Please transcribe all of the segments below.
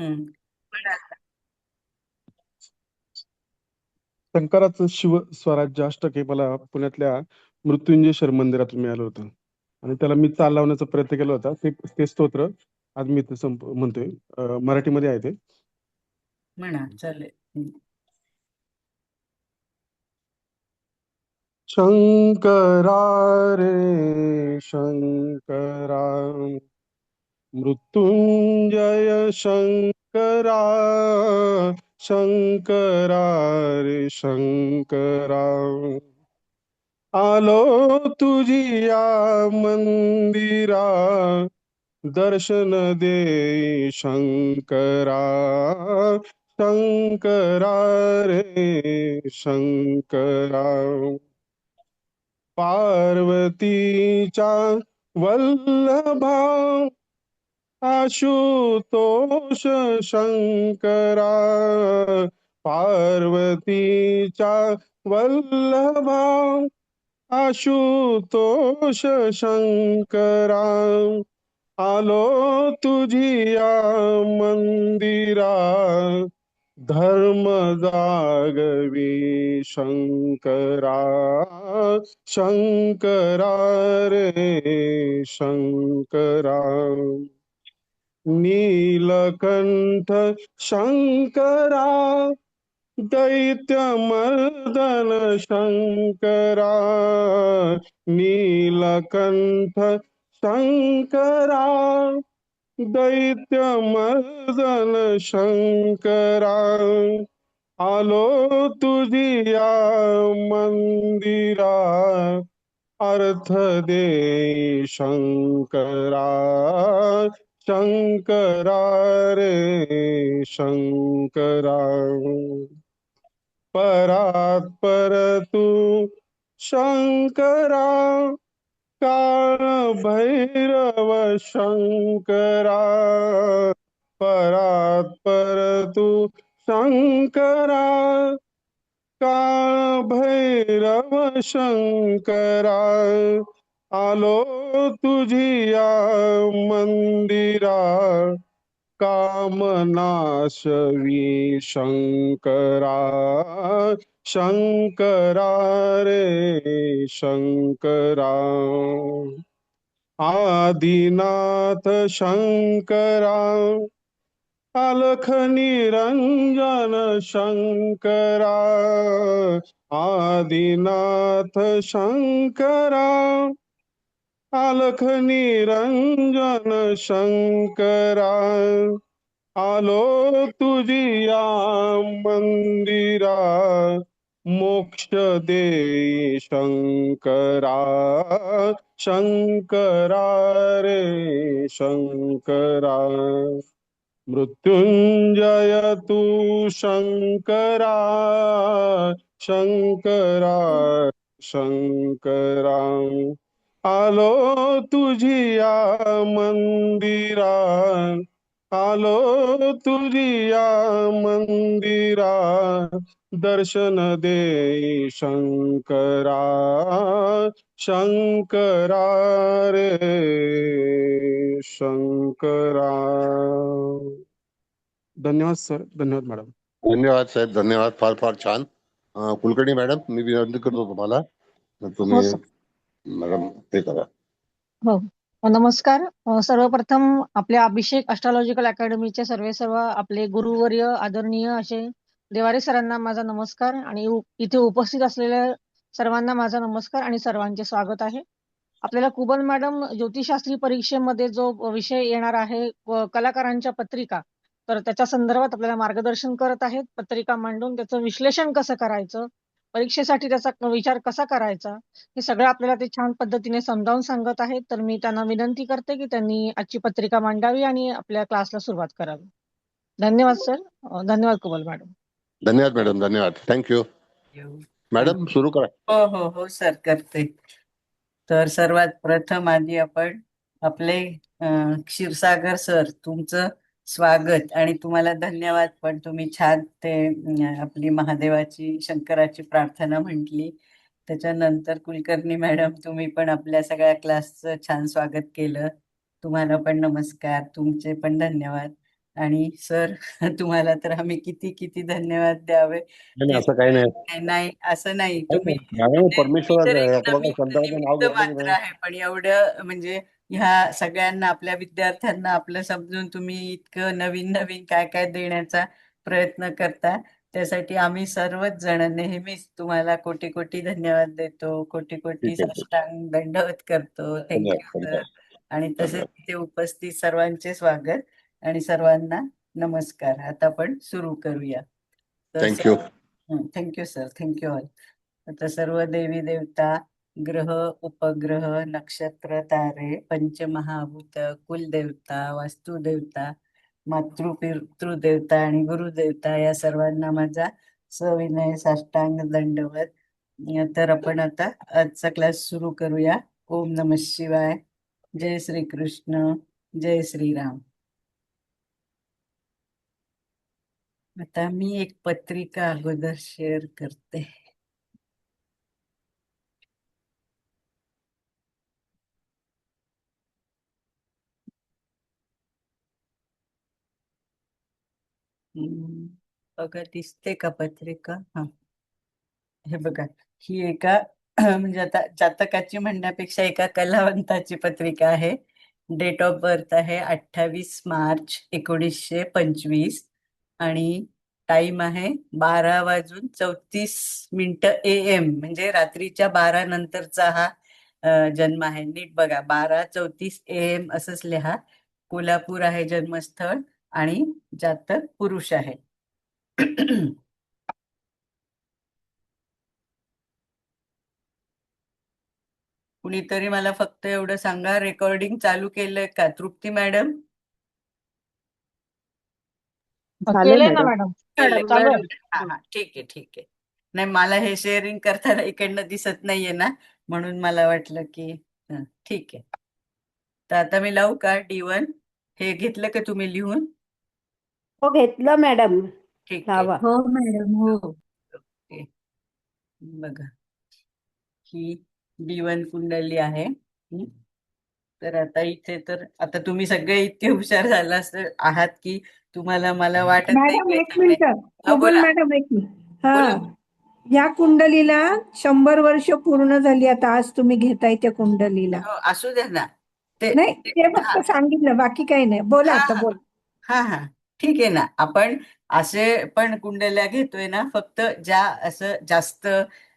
हम्म. शंकराचं शिव स्वराज्य अष्टक हे मला पुण्यातल्या मृत्युंजय शर मंदिरातून मिळालं होतं. आणि त्याला मी चाल लावण्याचा प्रयत्न केला होता. ते स्तोत्र आज मी ते म्हणतोय. मराठीमध्ये आहे ते. म्हणा चालेल. शंकरा रे शंकरा, मृत्युंजय शंकरा, शंकरा रे शंकरा, आलो तुझिया मंदिरा, दर्शन दे शंकरा, शंकरा रे शंकरा. पार्वतीच्या वल्लभा, आशुतोष शंकरा, पार्वतीच्या वल्लभा, आशुतोष शंकरा, आलो तुझिया मंदिरा, धर्म जागवी शंकरा, शंकरा रे शंकरा. नीलकंठ शंकरा, दैत्यमर्दन शंकरा, नीलकंठ शंकरा, दैत्यमर्दन शंकरा, आलो तुझिया मंदिरा, अर्थ दे शंकरा, शंकरा रे शंकरा. परात्पर तू शंकरा, काळ भैरव शंकरा, परात्पर तू शंकरा, काळ भैरव शंकरा, आलो तुझिया मंदिरा, कामनाशवी शंकरा, शंकरा रे शंकरा. आदिनाथ शंकरा, अलख निरंजन शंकरा, आदिनाथ शंकरा, अलख निरंजन शंकरा, आलो तुझिया मंदिरा, मोक्ष दे शंकरा, शंकरा रे शंकरा. मृत्युंजय तू शंकरा, शंकरा शंकरा, आलो तुझिया मंदिरा, आलो तुझिया मंदिरा, दर्शन दे शंकरा, शंकरा रे शंकरा. धन्यवाद सर. धन्यवाद मॅडम. धन्यवाद साहेब, धन्यवाद. फार फार छान. कुलकर्णी मॅडम, मी विनंती करतो तुम्हाला, तुम्ही हो सर. मॅडम हे करा. हो. नमस्कार. सर्वप्रथम आपल्या अभिषेक ॲस्ट्रॉलॉजिकल अकॅडमीचे सर्व आपले गुरुवर्य आदरणीय असे देवारे सरांना माझा नमस्कार, आणि इथे उपस्थित असलेल्या सर्वांना माझा नमस्कार आणि सर्वांचे स्वागत आहे. आपल्याला कुबल मॅडम ज्योतिषशास्त्री परीक्षेमध्ये जो विषय येणार आहे कलाकारांच्या पत्रिका, तर त्याच्या संदर्भात आपल्याला मार्गदर्शन करत आहेत. पत्रिका मांडून त्याचं विश्लेषण कसं करायचं, परीक्षेसाठी त्याचा विचार कसा करायचा, हे सगळं आपल्याला ते छान पद्धतीने समजावून सांगत आहेत. तर मी त्यांना विनंती करते की त्यांनी आजची पत्रिका मांडावी आणि आपल्या क्लासला सुरुवात करावी. धन्यवाद सर. धन्यवाद कुबल मॅडम. धन्यवाद मॅडम, धन्यवाद. थँक्यू. मॅडम सुरू करा. हो हो हो सर, करते. तर सर्वात प्रथम आधी आपण आपले क्षीरसागर सर, तुमचं स्वागत आणि तुम्हाला धन्यवाद. पण तुम्ही छान ते आपली महादेवाची शंकराची प्रार्थना म्हटली. त्याच्यानंतर कुलकर्णी मॅडम, तुम्ही पण आपल्या सगळ्या क्लासचं छान स्वागत केलं. तुम्हाला पण नमस्कार, तुमचे पण धन्यवाद. आणि सर तुम्हाला तर आम्ही किती किती धन्यवाद द्यावे नाही नाही, ते असं काही नाही. नाही असं नाही. नाही तुम्ही नाही, मॅडम म्हणजे मी तर परमेश्वराचं एक आहे, आता बघा नवीन संताचं नाव निमित्त घेतलं की मात्र नाही. आहे, पण एवढं म्हणजे ह्या सगळ्यांना आपल्या विद्यार्थ्यांना आपलं समजून तुम्ही इतकं नवीन नवीन काय काय देण्याचा प्रयत्न करता, त्यासाठी आम्ही सर्वच जण नेहमीच तुम्हाला कोटी कोटी धन्यवाद देतो, कोटी कोटी ठीक आहे, ठीक साष्टांग दंडवत करतो. आहे. धन्यवाद, थँक्यू सर. धन्यवाद, आणि तसेच धन्यवाद. इथे उपस्थित सर्वांचे स्वागत आणि सर्वांना नमस्कार. आता आपण सुरू करूया. तर thank you. Thank you sir. Thank you all. आता सर्व देवी देवता, ग्रह, उपग्रह, नक्षत्र, तारे, पंचमहाभूत, कुलदेवता, वास्तुदेवता, मातृपितृदेवता आणि गुरुदेवता या सर्वांना माझा सविनय साष्टांग दंडवत. तर आपण आता आजचा क्लास सुरू करूया. ओम नमः शिवाय. जय श्री कृष्ण. जय श्रीराम. आता मी एक पत्रिका अगोदर शेअर करते. बघा दिसते का पत्रिका? हा, हे बघा. ही एका म्हणजे आता जातकाची म्हणण्यापेक्षा एका कलावंताची पत्रिका आहे. डेट ऑफ बर्थ आहे 28 मार्च 1925 आणि टाइम आहे 12:34 AM, म्हणजे रात्रीच्या 12 नंतरचा हा जन्म आहे. नीट बघा, 12:34 AM असंच लिहा. कोल्हापूर आहे जन्मस्थळ आणि जातक पुरुष आहे. कुणीतरी मला फक्त एवढं सांगा, रेकॉर्डिंग चालू केलंय का? तृप्ती मॅडम केलंय ना मॅडम. केलंय. चालू आहे. हा हा, ठीक आहे ठीक आहे. नाही, मला हे शेअरिंग करताना इकडनं दिसत नाहीये ना, म्हणून मला वाटलं की ठीक आहे. तर आता मी लावू का D1? हे घेतलं का तुम्ही लिहून? हो घेतलं मॅडम. ठीक आहे. लावा. हो मॅडम हो. ओके. बघा, ही D1 कुंडली आहे. तर आता इथे तर आता तुम्ही सगळे इतके हुशार झाला आहात की तुम्हाला मला वाटत नाही मॅडम काही एक सांगणे. मिनिट. हा, कोमल बोला मॅडम एक मिनिट. हा, बोला. या कुंडलीला 100 वर्ष पूर्ण झाली आता. आज तुम्ही घेताय त्या कुंडलीला. हो, असू द्या ना. ते नाही, ते हा फक्त सांगितलं, बाकी काही नाही. बोला हा आता, बोला. हा हा, ठीक आहे ना. आपण असे पण कुंडल्या घेतोय ना, फक्त ज्या असं जास्त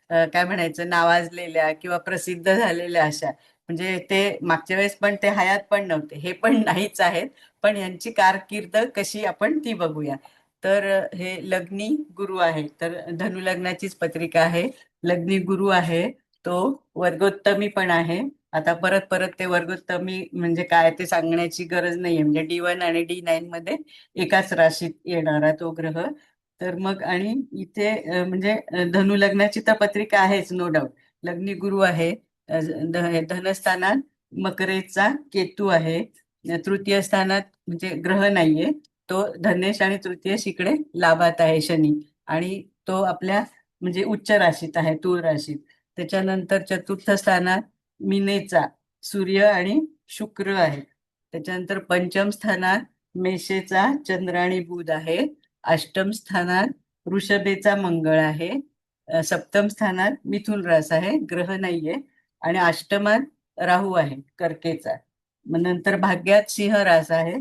काय म्हणायचं, नावाजलेल्या किंवा प्रसिद्ध झालेल्या अशा. म्हणजे ते मागच्या वेळेस पण ते हयात पण नव्हते, हे पण नाहीच आहेत. पण यांची कारकीर्द कशी आपण ती बघूया. तर हे लग्नी गुरु आहे. तर धनु लग्नाचीच पत्रिका आहे. लग्नी गुरु आहे तो. वर्गोत्तमी पण आहे. आता परत परत ते वर्गोत्तमी म्हणजे काय ते सांगण्याची गरज नाहीये. म्हणजे D1 आणि D9 मध्ये एकाच राशीत येणारा तो ग्रह. तर मग आणि इथे म्हणजे धनु लग्नाची तर पत्रिका आहेच, नो डाऊट. लग्नी गुरु आहे. धनस्थानात मकरेचा केतू आहे. तृतीय स्थानात म्हणजे ग्रह नाहीये तो. धनेश आणि तृतीयश इकडे लाभात आहे शनी. आणि तो आपल्या म्हणजे उच्च राशीत आहे, तूळ राशीत. त्याच्यानंतर चतुर्थ स्थानात मीनेचा सूर्य आणि शुक्र आहे. त्याच्यानंतर पंचम स्थानात मेषेचा चंद्र आणि बुध आहे. अष्टम स्थानात वृषभेचा मंगळ आहे. सप्तम स्थानात मिथुन रास आहे, ग्रह नाहीये. आणि अष्टमात राहू आहे कर्केचा. मग नंतर भाग्यात सिंह रास आहे.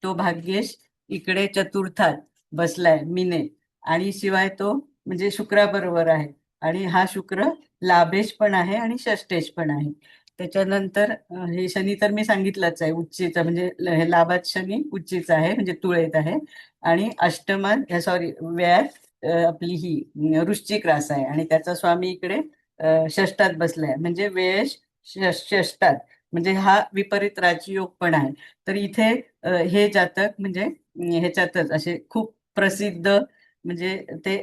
तो भाग्येश इकडे चतुर्थात बसलाय मीने. आणि शिवाय तो म्हणजे शुक्राबरोबर आहे. आणि हा शुक्र लाभेश पण आहे आणि षष्टेश पण आहे. त्याच्यानंतर हे शनी तर मी सांगितलंच आहे, उच्चीचा म्हणजे हे लाभात शनी उच्चीचा आहे म्हणजे तुळेत आहे. आणि अष्टमात सॉरी व्ययात आपली ही वृश्चिक रास आहे आणि त्याचा स्वामी इकडे षष्टात बसलाय म्हणजे व्ययश षष्टात. म्हणजे हा विपरीत राजयोग पण आहे. तर इथे हे जातक म्हणजे ह्याच्यातच असे खूप प्रसिद्ध म्हणजे ते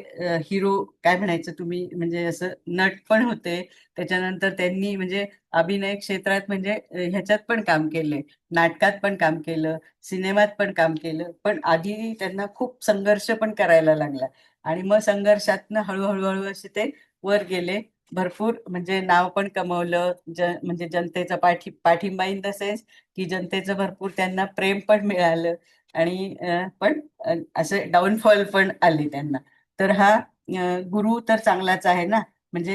हिरो काय म्हणायचं तुम्ही, म्हणजे असं नट पण होते. त्याच्यानंतर त्यांनी म्हणजे अभिनय क्षेत्रात म्हणजे ह्याच्यात पण काम केलंय, नाटकात पण काम केलं, सिनेमात पण काम केलं. पण आधी त्यांना खूप संघर्ष पण करायला लागला आणि मग संघर्षातनं हळूहळू हळू असे ते वर गेले. भरपूर म्हणजे नाव पण कमवलं. म्हणजे जनतेचा पाठिंबा इन द सेन्स की जनतेचं भरपूर त्यांना प्रेम पण मिळालं. आणि पण असे डाऊनफॉल पण आले त्यांना. तर हा गुरु तर चांगलाच आहे ना, म्हणजे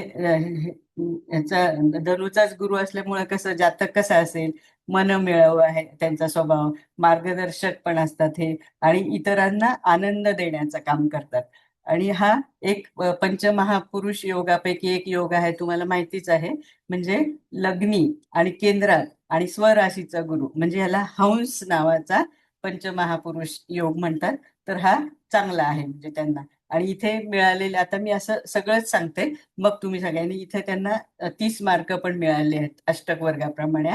याचा धनुचाच गुरु असल्यामुळे कसं जातक कसा असेल, मनमिळावू आहे त्यांचा स्वभाव, मार्गदर्शक पण असतात हे, आणि इतरांना आनंद देण्याचं काम करतात. आणि हा एक पंचमहापुरुष योगापैकी एक योग आहे, तुम्हाला माहितीच आहे. म्हणजे लग्नी आणि केंद्रात आणि स्वराशीचा गुरु, म्हणजे ह्याला हंस नावाचा पंचमहापुरुष योग म्हणतात. तर हा चांगला आहे म्हणजे त्यांना. आणि इथे मिळालेले, आता मी असं सगळंच सांगते, मग तुम्ही सगळ्यांनी, इथे त्यांना 30 मार्क पण मिळाले आहेत अष्टक वर्गाप्रमाणे.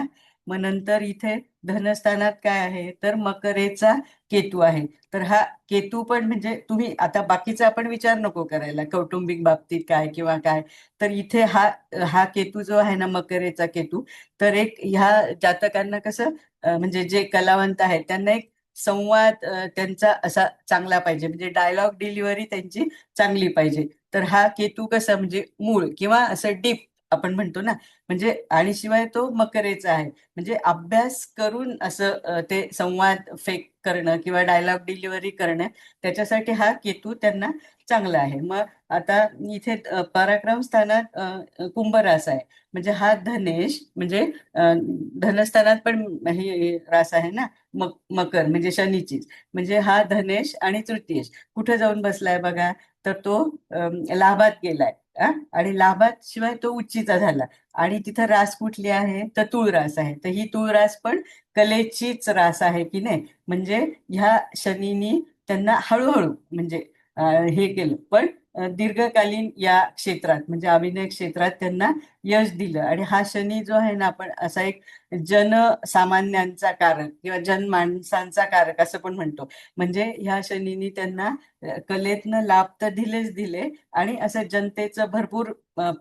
मग नंतर इथे धनस्थानात काय आहे, तर मकरेचा केतू आहे. तर हा केतू पण, म्हणजे तुम्ही आता बाकीचा आपण विचार नको करायला, कौटुंबिक बाबतीत काय किंवा काय. तर इथे हा हा केतू जो आहे ना, मकरेचा केतू, तर एक ह्या जातकांना कसं म्हणजे जे कलावंत आहेत त्यांना एक संवाद त्यांचा असा चांगला पाहिजे, म्हणजे डायलॉग डिलिव्हरी त्यांची चांगली पाहिजे. तर हा केतू कसा, म्हणजे मूळ किंवा असं डीप आपण म्हणतो ना, म्हणजे आणि शिवाय तो मकरेचा आहे, म्हणजे अभ्यास करून असं ते संवाद फेक करणं किंवा डायलॉग डिलिव्हरी करणं, त्याच्यासाठी हा केतू त्यांना चांगला आहे. मग आता इथे पराक्रम स्थानात कुंभरास आहे, म्हणजे हा धनेश, म्हणजे अ, धनस्थानात पण ही रास आहे ना, मकर म्हणजे शनीचीच, म्हणजे हा धनेश आणि तृतीयेश कुठे जाऊन बसलाय बघा, तर तो लाभात गेलाय. आणि लाभात शिवाय तो उच्चीचा झाला. आणि तिथं रास कुठली आहे, तर तूळ रास आहे. तर ही तूळ रास पण कलेचीच रास आहे की नाही, म्हणजे ह्या शनीनी त्यांना हळूहळू म्हणजे हे केलं, पण दीर्घकालीन या क्षेत्रात म्हणजे अभिनय क्षेत्रात त्यांना यश दिलं. आणि हा शनी जो आहे ना, आपण असा एक जनसामान्यांचा कारक किंवा जनमानसांचा कारक असं पण म्हणतो. म्हणजे ह्या शनीनी त्यांना कलेतनं लाभ तर दिलेच दिले, आणि असं जनतेचं भरपूर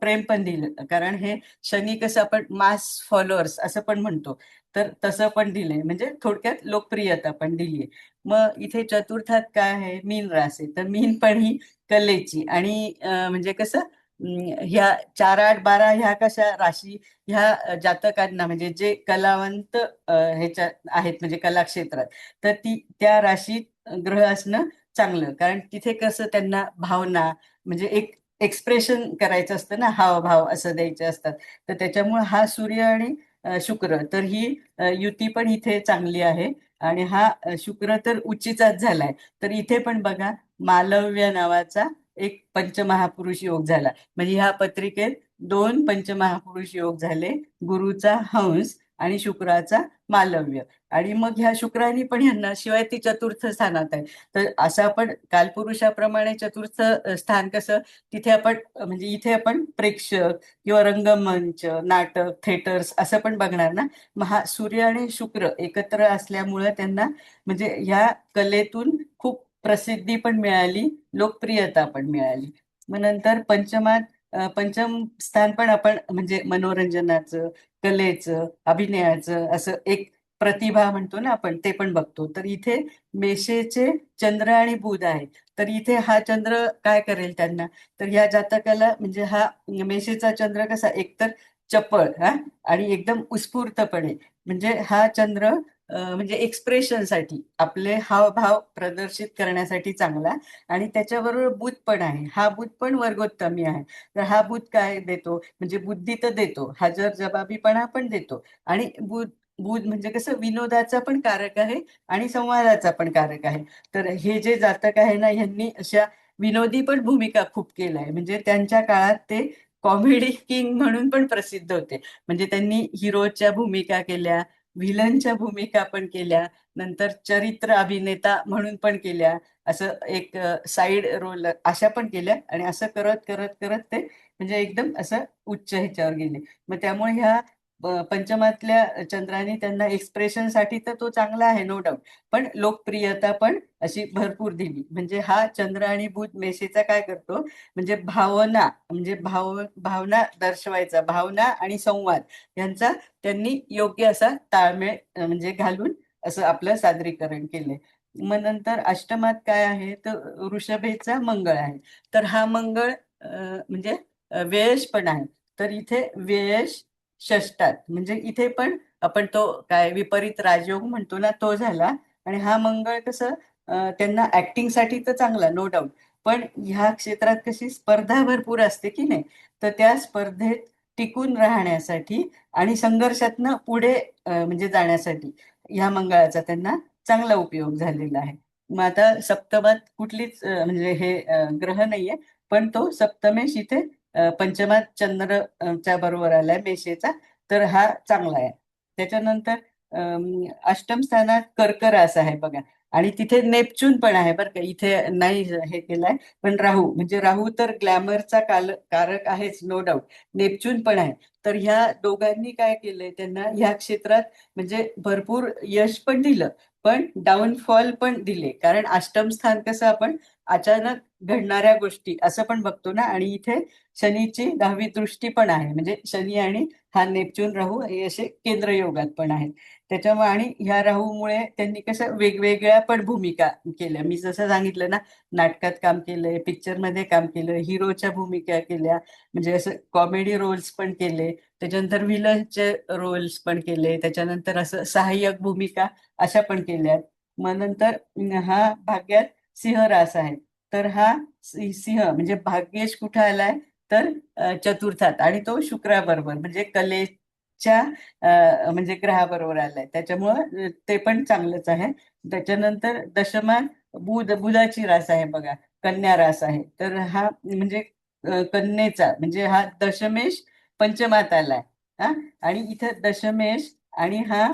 प्रेम पण दिलं, कारण हे शनी कसं आपण मास फॉलोअर्स असं पण म्हणतो. तर तसं पण दिलंय, म्हणजे थोडक्यात लोकप्रियता पण दिलीये. मग इथे चतुर्थात काय आहे, मीन रास आहे. तर मीन पण ही कलेची, आणि म्हणजे कसं ह्या 4, 8, 12 ह्या कशा राशी, ह्या जातकांना म्हणजे जे कलावंत ह्याच्या आहेत म्हणजे कलाक्षेत्रात, तर त्या राशीत ग्रह असणं चांगलं, कारण तिथे कसं त्यांना भावना म्हणजे एक एक्सप्रेशन करायचं असतं ना, हावभाव असं द्यायचे असतात. तर त्याच्यामुळे हा सूर्य आणि शुक्र, तर ही युती पण इथे चांगली आहे. आणि हा शुक्र तर उच्चीचाच झालाय. तर इथे पण बघा, मालव्य नावाचा एक पंचमहापुरुष योग झाला, म्हणजे ह्या पत्रिकेत 2 पंचमहापुरुष योग झाले, गुरुचा हंस आणि शुक्राचा मालव्य. आणि मग ह्या शुक्रानी पण ह्यांना, शिवाय ती चतुर्थ स्थानात आहे. तर असं आपण कालपुरुषाप्रमाणे चतुर्थ स्थान कसं, तिथे आपण म्हणजे इथे आपण प्रेक्षक किंवा रंगमंच, नाटक, थिएटर्स असं पण बघणार ना. मग हा सूर्य आणि शुक्र एकत्र असल्यामुळे त्यांना म्हणजे ह्या कलेतून खूप प्रसिद्धी पण मिळाली, लोकप्रियता पण मिळाली. मग नंतर पंचमात पंचम स्थान पण आपण म्हणजे मनोरंजनाचं, कलेचं, अभिनयाचं असं एक प्रतिभा म्हणतो ना आपण, ते पण बघतो. तर इथे मेषेचे चंद्र आणि बुध आहे. तर इथे हा चंद्र काय करेल त्यांना, तर ह्या जातकाला म्हणजे हा मेषेचा चंद्र कसा, एकतर चपळ आणि एकदम उत्स्फूर्तपणे, म्हणजे हा चंद्र म्हणजे एक्सप्रेशनसाठी, आपले हावभाव प्रदर्शित करण्यासाठी चांगला. आणि त्याच्याबरोबर बुध पण आहे, हा बुध पण वर्गोत्तमी आहे. तर हा बुध काय देतो, म्हणजे बुद्धी तर देतो, हजर जबाबीपणा पण देतो. आणि बुध बुध म्हणजे कसं, विनोदाचा पण कारक आहे आणि संवादाचा पण कारक आहे. तर हे जे जातक आहे ना, ह्यांनी अशा विनोदी पण भूमिका खूप केल्या आहे, म्हणजे त्यांच्या काळात ते कॉमेडी किंग म्हणून पण प्रसिद्ध होते. म्हणजे त्यांनी हिरोच्या भूमिका केल्या, व्हिलनच्या भूमिका पण केल्या, नंतर चरित्र अभिनेता म्हणून पण केल्या, असं एक साईड रोल अशा पण केल्या. आणि असं करत करत करत ते म्हणजे एकदम असं उच्च ह्याच्यावर गेले. मग त्यामुळे ह्या पंचमातल्या चंद्राने त्यांना एक्सप्रेशनसाठी तर तो चांगला आहे, नो डाऊट, पण लोकप्रियता पण अशी भरपूर दिली. म्हणजे हा चंद्र आणि बुध मेषेचा काय करतो, म्हणजे भावना, म्हणजे भावना दर्शवायचा, भावना आणि संवाद यांचा त्यांनी योग्य असा ताळमेळ म्हणजे घालून असं आपलं सादरीकरण केलंय. मग नंतर अष्टमात काय आहे, तर वृषभेचा मंगळ आहे. तर हा मंगळ म्हणजे व्ययश पण आहे. तर इथे व्ययश षष्टात, म्हणजे इथे पण आपण तो काय विपरीत राजयोग म्हणतो ना, तो झाला. आणि हा मंगळ कसं त्यांना ऍक्टिंगसाठी तर चांगला नो डाऊट, पण ह्या क्षेत्रात कशी स्पर्धा भरपूर असते की नाही, तर त्या स्पर्धेत टिकून राहण्यासाठी आणि संघर्षातनं पुढे म्हणजे जाण्यासाठी ह्या मंगळाचा त्यांना चांगला उपयोग झालेला आहे. मग आता सप्तमात कुठलीच म्हणजे हे ग्रह नाहीये, पण तो सप्तमेश इथे पंचमात च्या बरोबर आलाय मेषेचा, तर हा चांगला आहे. त्याच्यानंतर अष्टम स्थानात कर्क रास आहे बघा, आणि तिथे नेपच्यून पण आहे बरं का, इथे नाही हे केलंय, पण राहू म्हणजे राहू तर ग्लॅमरचा कारक आहेच नो डाऊट, नेपच्यून पण आहे. तर ह्या दोघांनी काय केलंय, त्यांना ह्या क्षेत्रात म्हणजे भरपूर यश पण दिलं, पण डाऊनफॉल पण दिले, कारण अष्टम स्थान कसं आपण अचानक घडणाऱ्या गोष्टी असं पण बघतो ना, आणि इथे शनीची 10वी दृष्टी पण आहे, म्हणजे शनी आणि हा नेपच्यून राहू हे असे केंद्र योगात पण आहेत. त्याच्यामुळे आणि ह्या राहूमुळे त्यांनी कसं वेगवेगळ्या पण भूमिका केल्या, मी जसं सांगितलं ना, नाटकात काम केलंय, पिक्चरमध्ये काम केलं, हिरोच्या भूमिका केल्या, म्हणजे असं कॉमेडी रोल्स पण केले, त्याच्यानंतर विलनचे रोल्स पण केले, त्याच्यानंतर असं सहाय्यक भूमिका अशा पण केल्या. मग नंतर हा भाग्यात सिंह रास आहे, तर हा सिंह म्हणजे भाग्येश कुठे आलाय, तर चतुर्थात, आणि तो शुक्राबरोबर म्हणजे कलेच्या म्हणजे ग्रहाबरोबर आलाय, त्याच्यामुळं ते पण चांगलंच आहे. त्याच्यानंतर दशमात बुधाची रास आहे बघा, कन्या रास आहे, तर हा म्हणजे कन्येचा म्हणजे हा दशमेश पंचमात आलाय. हा, आणि इथं दशमेश आणि हा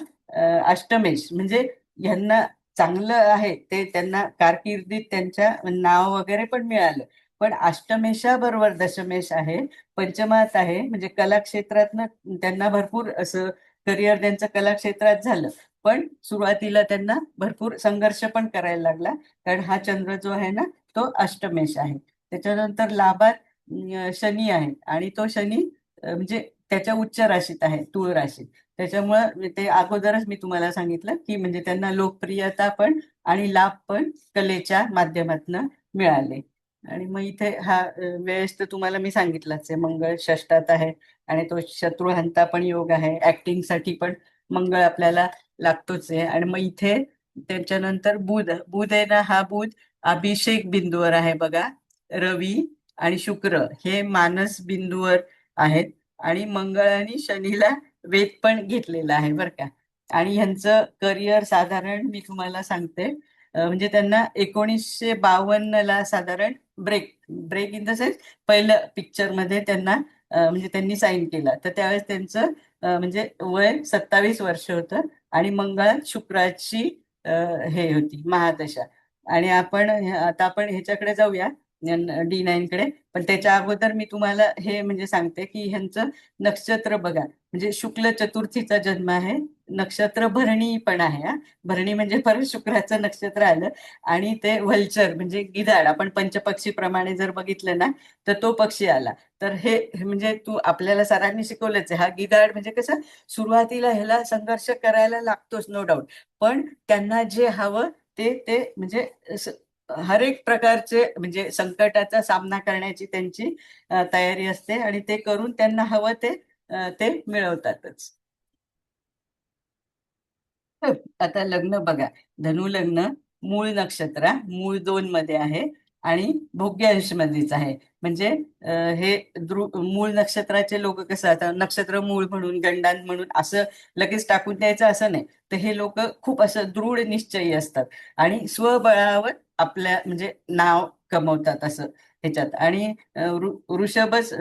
अष्टमेश म्हणजे ह्यांना चांगलं आहे, ते त्यांना कारकिर्दीत त्यांच्या नाव वगैरे पण मिळालं, पण अष्टमेशाबरोबर दशमेश आहे, पंचमात आहे, म्हणजे कलाक्षेत्रातनं त्यांना भरपूर असं करिअर त्यांचं कलाक्षेत्रात झालं, पण सुरुवातीला त्यांना भरपूर संघर्ष पण करायला लागला, कारण हा चंद्र जो आहे ना, तो अष्टमेश आहे. त्याच्यानंतर लाभात शनी आहे, आणि तो शनी म्हणजे त्याच्या उच्च राशीत आहे, तुळ राशीत, त्याच्यामुळं ते अगोदरच मी तुम्हाला सांगितलं की म्हणजे त्यांना लोकप्रियता पण आणि लाभ पण कलेच्या माध्यमातून मिळाले. आणि मग इथे हा वेळेस तर तुम्हाला मी सांगितलंच आहे, मंगळ षष्टात आहे, आणि तो शत्रुहंता पण योग आहे, ऍक्टिंगसाठी पण मंगळ आपल्याला लागतोच आहे. आणि मग इथे त्याच्यानंतर बुध बुध आहे ना, हा बुध अभिषेक बिंदूवर आहे बघा, रवी आणि शुक्र हे मानस बिंदूवर आहेत, आणि मंगळ आणि शनीला वेध पण घेतलेला आहे बरं का. आणि ह्यांचं करिअर साधारण मी तुम्हाला सांगते, म्हणजे त्यांना 1952 साधारण break break in the sense पहिलं पिक्चर मध्ये त्यांना म्हणजे त्यांनी साईन केलं, तर त्यावेळेस त्यांचं म्हणजे वय 27 वर्ष होतं, आणि मंगळात शुक्राची हे होती महादशा. आणि आता आपण ह्याच्याकडे जाऊया, D9 कडे, पण त्याच्या अगोदर मी तुम्हाला हे म्हणजे सांगते की ह्यांचं नक्षत्र बघा, म्हणजे शुक्ल चतुर्थीचा जन्म आहे, नक्षत्र भरणी पण आहे. हा, भरणी म्हणजे परत शुक्राचं नक्षत्र आलं, आणि ते व्हल्चर म्हणजे गिधाड, आपण पंचपक्षी प्रमाणे जर बघितलं ना, तर तो पक्षी आला. तर हे म्हणजे तू आपल्याला सरांनी शिकवलंच आहे, हा गिधाड म्हणजे कसं सुरुवातीला ह्याला संघर्ष करायला लागतोच नो डाऊट, पण त्यांना जे हवं ते ते म्हणजे हर एक प्रकारचे म्हणजे संकटाचा सामना करण्याची त्यांची तयारी असते, आणि ते करून त्यांना हवं ते मिळवतातच. आता लग्न बघा, धनु लग्न, मूळ नक्षत्र मूळ 2 मध्ये आहे, आणि भोग्य अंश मध्येच आहे, म्हणजे हे मूळ नक्षत्राचे लोक कसं, आता नक्षत्र मूळ म्हणून गंडान म्हणून असं लगेच टाकून द्यायचं असं नाही, तर हे लोक खूप असं दृढ निश्चयी असतात, आणि स्वबळावर आपल्या म्हणजे नाव कमवतात असं ह्याच्यात. आणि वृषभच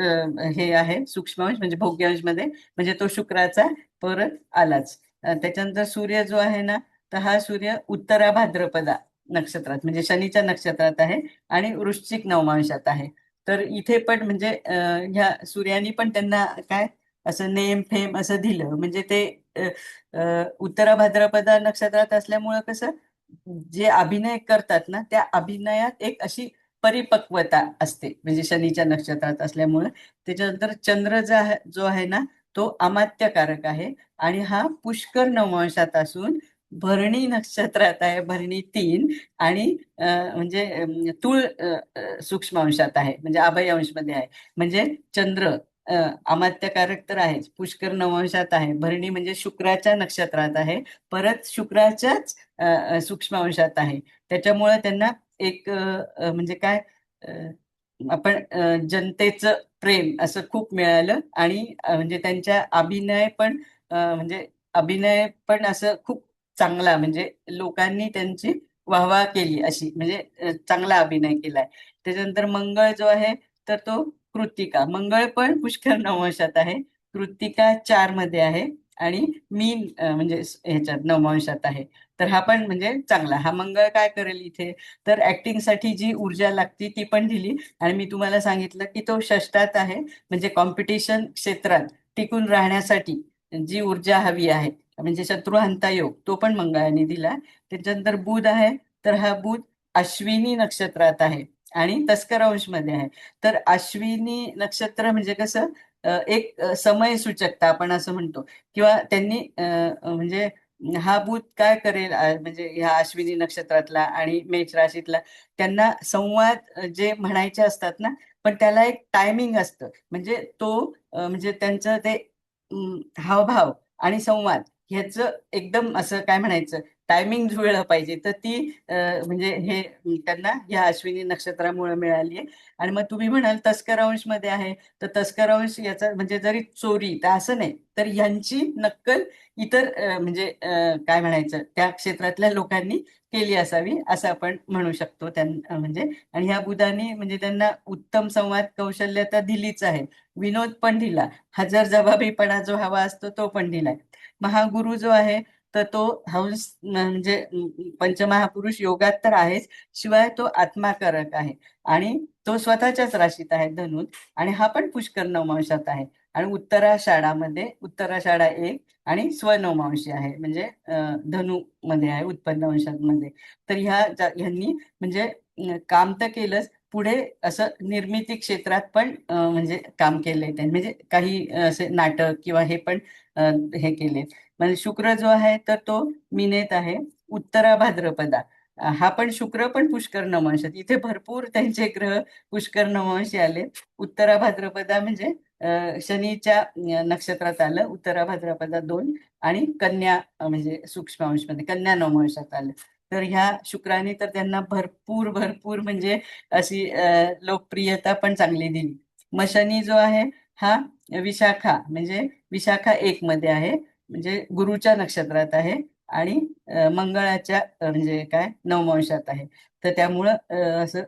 हे आहे सूक्ष्मांश म्हणजे भोग्य अंश मध्ये, म्हणजे तो शुक्राचा परत आलाच. त्याच्यानंतर सूर्य जो आहे ना, तर हा सूर्य उत्तरा भाद्रपदा नक्षत्रात म्हणजे शनीच्या नक्षत्रात आहे, आणि वृश्चिक नवमांशात आहे. तर इथे पण म्हणजे ह्या सूर्यानी पण त्यांना काय असं नेम फेम असं दिलं, म्हणजे ते उत्तरा भाद्रपदा नक्षत्रात असल्यामुळं कसं जे अभिनय करतात ना, त्या अभिनयात एक अशी परिपक्वता असते, म्हणजे शनीच्या नक्षत्रात असल्यामुळं. त्याच्यानंतर चंद्र जो आहे ना, तो अमात्यकारक आहे, आणि हा पुष्कर नवमांशात असून भरणी नक्षत्रात आहे, भरणी 3, आणि म्हणजे तुळ सूक्ष्म अंशात आहे, म्हणजे अभय अंश मध्ये आहे, म्हणजे चंद्र अमात्यकारक तर आहेच, पुष्कर नवंशात आहे, भरणी म्हणजे शुक्राच्या नक्षत्रात आहे, परत शुक्राच्याच सूक्ष्म अंशात आहे. त्याच्यामुळे त्यांना एक म्हणजे काय अ, आपण जनतेचं प्रेम असं खूप मिळालं. आणि म्हणजे त्यांच्या अभिनय पण म्हणजे अभिनय पण असं खूप चांगला, म्हणजे लोकांनी त्यांची वाहवा केली अशी, म्हणजे चांगला अभिनय केलाय. त्याच्यानंतर मंगळ जो आहे तर तो कृत्तिका, मंगळ पण पुष्कर नवंशात आहे, कृत्तिका 4 मध्ये आहे, आणि मीन म्हणजे ह्याच्यात नवंशात आहे. तर हा पण म्हणजे चांगला. हा मंगळ काय करेल इथे, तर ऍक्टिंग साठी जी ऊर्जा लागती ती पण दिली. आणि मी तुम्हाला सांगितलं की तो षष्ठात आहे, म्हणजे कॉम्पिटिशन क्षेत्रात टिकून राहण्यासाठी जी ऊर्जा हवी आहे, म्हणजे शत्रुहंता योग, तो पण मंगळाने दिला. त्याच्यानंतर बुध आहे, तर हा बुध अश्विनी नक्षत्रात आहे आणि तस्कर अंश मध्ये आहे. तर अश्विनी नक्षत्र म्हणजे कसं एक समय सूचकता आपण असं म्हणतो, किंवा त्यांनी म्हणजे हा भूत काय करेल, म्हणजे ह्या अश्विनी नक्षत्रातला आणि मेष राशीतला, त्यांना संवाद जे म्हणायचे असतात ना, पण त्याला एक टायमिंग असतं. म्हणजे तो म्हणजे त्यांचं ते हावभाव आणि संवाद ह्याचं एकदम असं काय म्हणायचं, टायमिंग जुळलं पाहिजे. तर ती म्हणजे हे त्यांना ह्या अश्विनी नक्षत्रामुळे मिळाली आहे. आणि मग तुम्ही म्हणाल तस्कर अंश मध्ये आहे, तर तस्कर अंश याचा म्हणजे जरी चोरी तर असं नाही, तर यांची नक्कल इतर म्हणजे काय म्हणायचं त्या क्षेत्रातल्या लोकांनी केली असावी असं आपण म्हणू शकतो. म्हणजे आणि ह्या बुधाने म्हणजे त्यांना उत्तम संवाद कौशल्य तर दिलीच आहे, विनोद पण दिला, हजर जबाबीपणा जो हवा असतो तो पण दिलाय. महागुरु जो आहे तर तो हंस म्हणजे पंचमहापुरुष योगात तर आहेच, शिवाय तो आत्माकारक आहे, आणि तो स्वतःच्याच राशीत आहे धनुत, आणि हा पण पुष्कर नवमांशात आहे. आणि उत्तराषाढामध्ये उत्तराषाढा 1 आणि स्वनवमांशी आहे, म्हणजे धनु मध्ये आहे, उत्पन्न वंशामध्ये. तर ह्यांनी म्हणजे काम तर केलंच, पुढे असं निर्मिती क्षेत्रात पण म्हणजे काम केलंय त्यांनी, म्हणजे काही असे नाटक किंवा हे पण हे केले. म्हणजे शुक्र जो आहे तर तो मिनेत आहे, उत्तरा भाद्रपदा. हा पण शुक्र पण पुष्कर नवंशात, इथे भरपूर त्यांचे ग्रह पुष्कर नवंशी आले. उत्तरा भाद्रपदा म्हणजे शनीच्या नक्षत्रात आलं, उत्तरा भाद्रपदा 2, आणि कन्या म्हणजे सूक्ष्म अंश मध्ये कन्या नवंशात आलं. तर ह्या शुक्राने तर त्यांना भरपूर भरपूर म्हणजे अशी लोकप्रियता पण चांगली दिली. मग शनी जो आहे हा विशाखा म्हणजे विशाखा 1 मध्ये आहे, म्हणजे गुरुच्या नक्षत्रात आहे, आणि मंगळाच्या म्हणजे काय नवमांशात आहे. तर त्यामुळं असं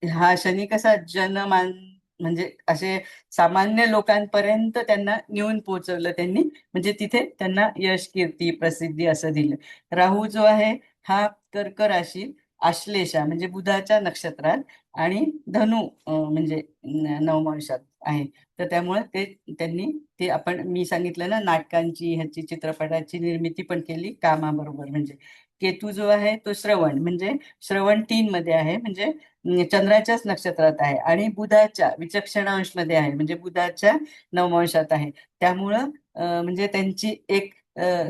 हा शनी कसा जनमान म्हणजे असे सामान्य लोकांपर्यंत त्यांना नेऊन पोहोचवलं त्यांनी, म्हणजे तिथे त्यांना यश कीर्ती प्रसिद्धी असं दिलं. राहू जो आहे हा कर्क राशी आश्लेषा म्हणजे बुधाच्या नक्षत्रात, आणि धनु म्हणजे नवमांशात आहे. तर त्यामुळे ते त्यांनी ते आपण मी सांगितलं ना, नाटकांची ह्याची चित्रपटाची निर्मिती पण केली कामाबरोबर. म्हणजे केतू जो आहे तो श्रवण म्हणजे श्रवण 3 मध्ये आहे, म्हणजे चंद्राच्याच नक्षत्रात आहे, आणि बुधाच्या विचक्षणांश मध्ये आहे, म्हणजे बुधाच्या नवमांशात आहे. त्यामुळं म्हणजे त्यांची एक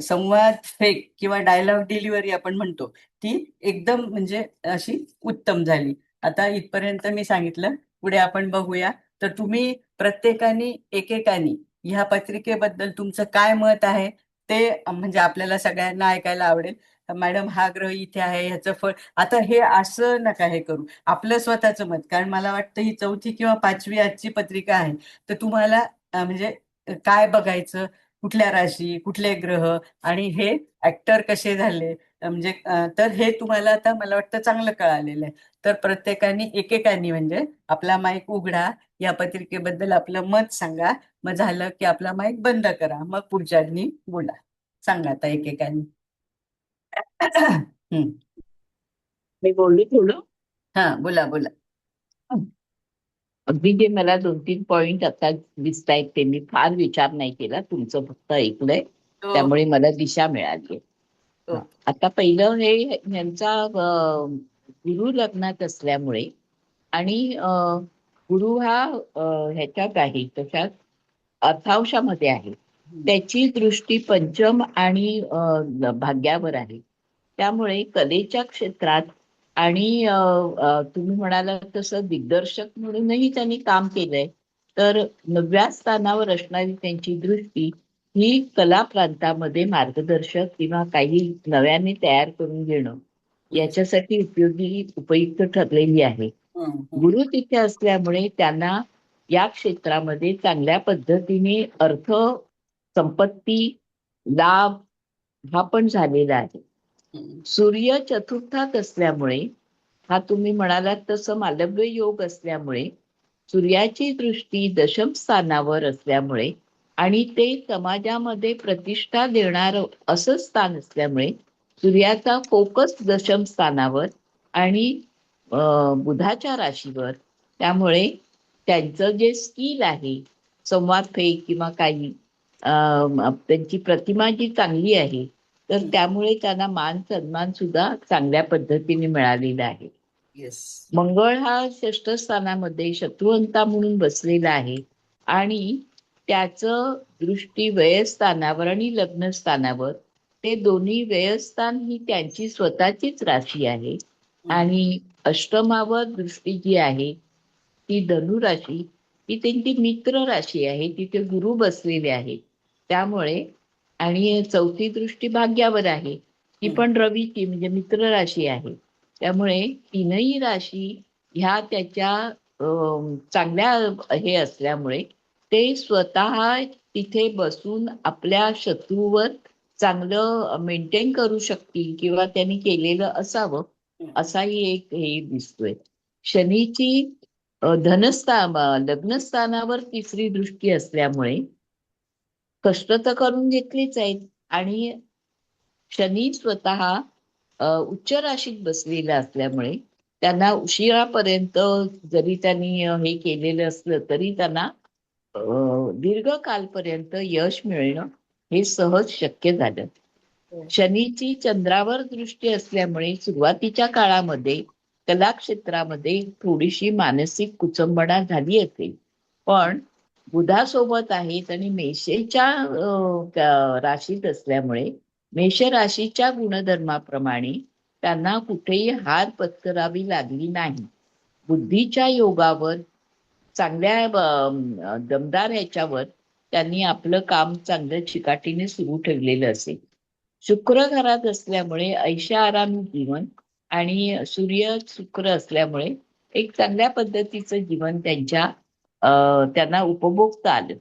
संवाद फेक किंवा डायलॉग डिलिव्हरी आपण म्हणतो ती एकदम म्हणजे अशी उत्तम झाली. आता इथपर्यंत मी सांगितलं, पुढे आपण बघूया. तर तुम्ही प्रत्येकाने एकेकाने ह्या पत्रिकेबद्दल तुमचं काय मत आहे ते म्हणजे आपल्याला सगळ्यांना ऐकायला आवडेल. मॅडम हा ग्रह इथे आहे, ह्याचं फळ, आता हे असं नका हे करू, आपलं स्वतःचं मत. कारण मला वाटतं ही 4थी किंवा 5वी आजची पत्रिका आहे, तर तुम्हाला म्हणजे काय बघायचं, कुठल्या राशी, कुठले ग्रह, आणि हे ऍक्टर कसे झाले, म्हणजे तर हे तुम्हाला आता मला वाटतं चांगलं कळालेलं आहे. तर प्रत्येकाने एकेकाने म्हणजे आपला माईक उघडा, या पत्रिकेबद्दल आपलं मत सांगा. मग झालं की आपला माईक बंद करा, मग पुढच्यानी बोला. सांगा आता एकेकाने. हम्म. मी बोलली थोडं. हा, बोला बोला. अगदी जे मला 2-3 पॉइंट आता दिसत आहेत ते मी फार विचार नाही केला, तुमचं फक्त ऐकलंय, हो त्यामुळे मला दिशा मिळाली. हो. आता पहिलं हे ह्यांचा गुरु लग्नात असल्यामुळे, आणि गुरु हा ह्याच्यात आहे, तशात अर्थांशामध्ये आहे, त्याची दृष्टी पंचम आणि भाग्यावर आहे. त्यामुळे कलेच्या क्षेत्रात आणि तुम्ही म्हणाला तसं दिग्दर्शक म्हणूनही त्यांनी काम केलंय. तर 9व्या स्थानावर असणारी त्यांची दृष्टी ही कला प्रांतामध्ये मार्गदर्शक किंवा काही नव्याने तयार करून घेणं याच्यासाठी उपयुक्त ठरलेली आहे. गुरु तिथे असल्यामुळे त्यांना या क्षेत्रामध्ये चांगल्या पद्धतीने अर्थ, संपत्ती, लाभ हा पण झालेला आहे. सूर्य चतुर्थात असल्यामुळे हा तुम्ही म्हणालात तसं मालव्य योग असल्यामुळे सूर्याची दृष्टी दशम स्थानावर असल्यामुळे आणि ते समाजामध्ये प्रतिष्ठा देणार असं स्थान असल्यामुळे सूर्याचा फोकस दशम स्थानावर आणि बुधाच्या राशीवर, त्यामुळे त्यांचं जे स्किल आहे संवाद फेक किंवा काही त्यांची प्रतिमा जी चांगली आहे तर त्यामुळे त्यांना मान सन्मान सुद्धा चांगल्या पद्धतीने मिळालेला आहे. येस. मंगळ हा 6ष्ठ स्थानामध्ये शत्रुवंता म्हणून बसलेला आहे आणि त्याचं दृष्टी व्ययस्थानावर आणि लग्न स्थानावर, ते दोन्ही व्ययस्थान ही त्यांची स्वतःचीच राशी आहे आणि अष्टमावर दृष्टी जी आहे ती धनु राशी ही त्यांची मित्र राशी आहे, तिथे गुरु बसलेले आहेत त्यामुळे, आणि चौथी दृष्टी भाग्यावर आहे ती पण रवीची म्हणजे मित्र राशी आहे. त्यामुळे तीनही राशी ह्या त्याच्या चांगल्या हे असल्यामुळे ते स्वतः तिथे बसून आपल्या शत्रूवर चांगलं मेंटेन करू शकतील किंवा त्यांनी केलेलं असावं असाही एक हे दिसतोय. शनीची लग्नस्थानावर तिसरी दृष्टी असल्यामुळे कष्ट तर करून घेतलीच आहेत आणि शनी स्वतः उच्च राशीत बसलेला असल्यामुळे त्यांना उशिरापर्यंत जरी त्यांनी हे केलेलं असलं तरी त्यांना दीर्घकालपर्यंत यश मिळणं हे सहज शक्य झालं. शनीची चंद्रावर दृष्टी असल्यामुळे सुरुवातीच्या काळामध्ये कला क्षेत्रामध्ये थोडीशी मानसिक कुचंबणा झाली असेल, पण बुधासोबत आहेत आणि मेषेच्या राशीत असल्यामुळे मेष राशीच्या गुणधर्माप्रमाणे त्यांना कुठेही हार पत्करावी लागली नाही. बुद्धीच्या योगावर चांगल्या दमदार ह्याच्यावर त्यांनी आपलं काम चांगलं चिकाटीने सुरू ठेवलेलं असेल. शुक्र घरात असल्यामुळे ऐशा आरामी जीवन आणि सूर्य शुक्र असल्यामुळे एक चांगल्या पद्धतीचं जीवन त्यांना उपभोगता आलं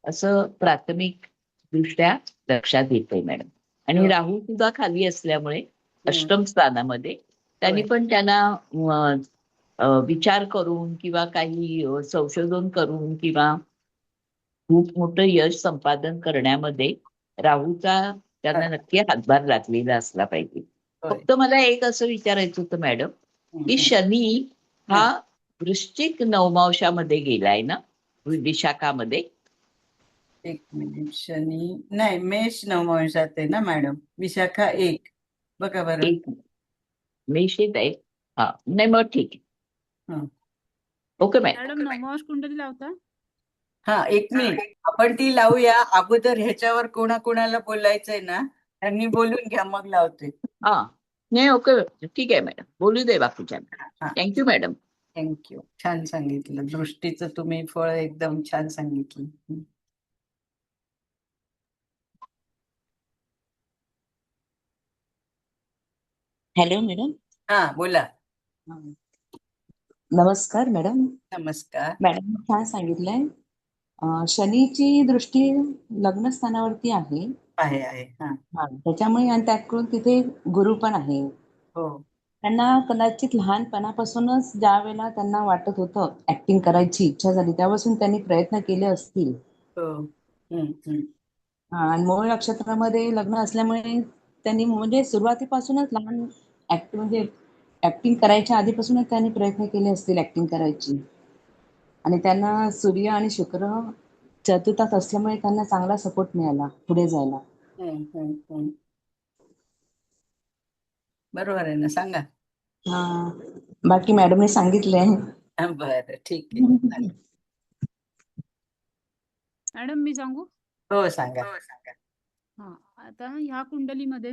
असं प्राथमिक दृष्ट्या लक्षात येतंय मॅडम. आणि राहू सुद्धा खाली असल्यामुळे अष्टम स्थानामध्ये त्यांनी पण त्यांना विचार करून किंवा काही संशोधन करून किंवा खूप मोठं यश संपादन करण्यामध्ये राहूचा त्यांना नक्की हातभार लागलेला असला पाहिजे. फक्त मला एक असं विचारायचं होतं मॅडम की शनी हा वृश्चिक नवमांशामध्ये गेलाय ना, विशाखामध्ये? एक मिनिट. शनी नाही, मेष नवमांशात आहे ना मॅडम. विशाखा 1 बघा बरं. एक मेषेत आहे. हा नाही मग ठीक आहे. ओके मॅडम नवमांश कुंडली लावता? हा, एक मिनिट. आपण ती लावूया. अगोदर ह्याच्यावर कोणाकोणाला बोलायचंय ना त्यांनी बोलून घ्या, मग लावते. हा नाही ओके ठीक आहे मॅडम, बोलू दे बाकीच्या. Thank you madam. थँक्यू. छान सांगितलं. दृष्टीचं तुम्ही फळ एकदम छान सांगितलं. Hello madam. हा बोला. नमस्कार मॅडम. नमस्कार मॅडम छान सांगितलंय. शनीची दृष्टी लग्न स्थानावरती आहे. आहे. हा, त्याच्यामुळे आणि त्याकडून तिथे गुरु पण आहे. हो. त्यांना कदाचित लहानपणापासूनच ज्या वेळेला त्यांना वाटत होतं ऍक्टिंग करायची इच्छा झाली त्यापासून त्यांनी प्रयत्न केले असतील. आणि मूळ नक्षत्रामध्ये लग्न असल्यामुळे त्यांनी म्हणजे सुरुवातीपासूनच लहान म्हणजे ऍक्टिंग करायच्या आधीपासूनच त्यांनी प्रयत्न केले असतील ऍक्टिंग करायची. आणि त्यांना सूर्य आणि शुक्र चतुर्थात असल्यामुळे त्यांना चांगला सपोर्ट मिळाला पुढे जायला. बरोबर आहे ना, सांगा. बाकी मॅडमने सांगितलंय. बरं ठीक आहे. मॅडम मी सांगू? हो सांगा. हा, आता ह्या कुंडलीमध्ये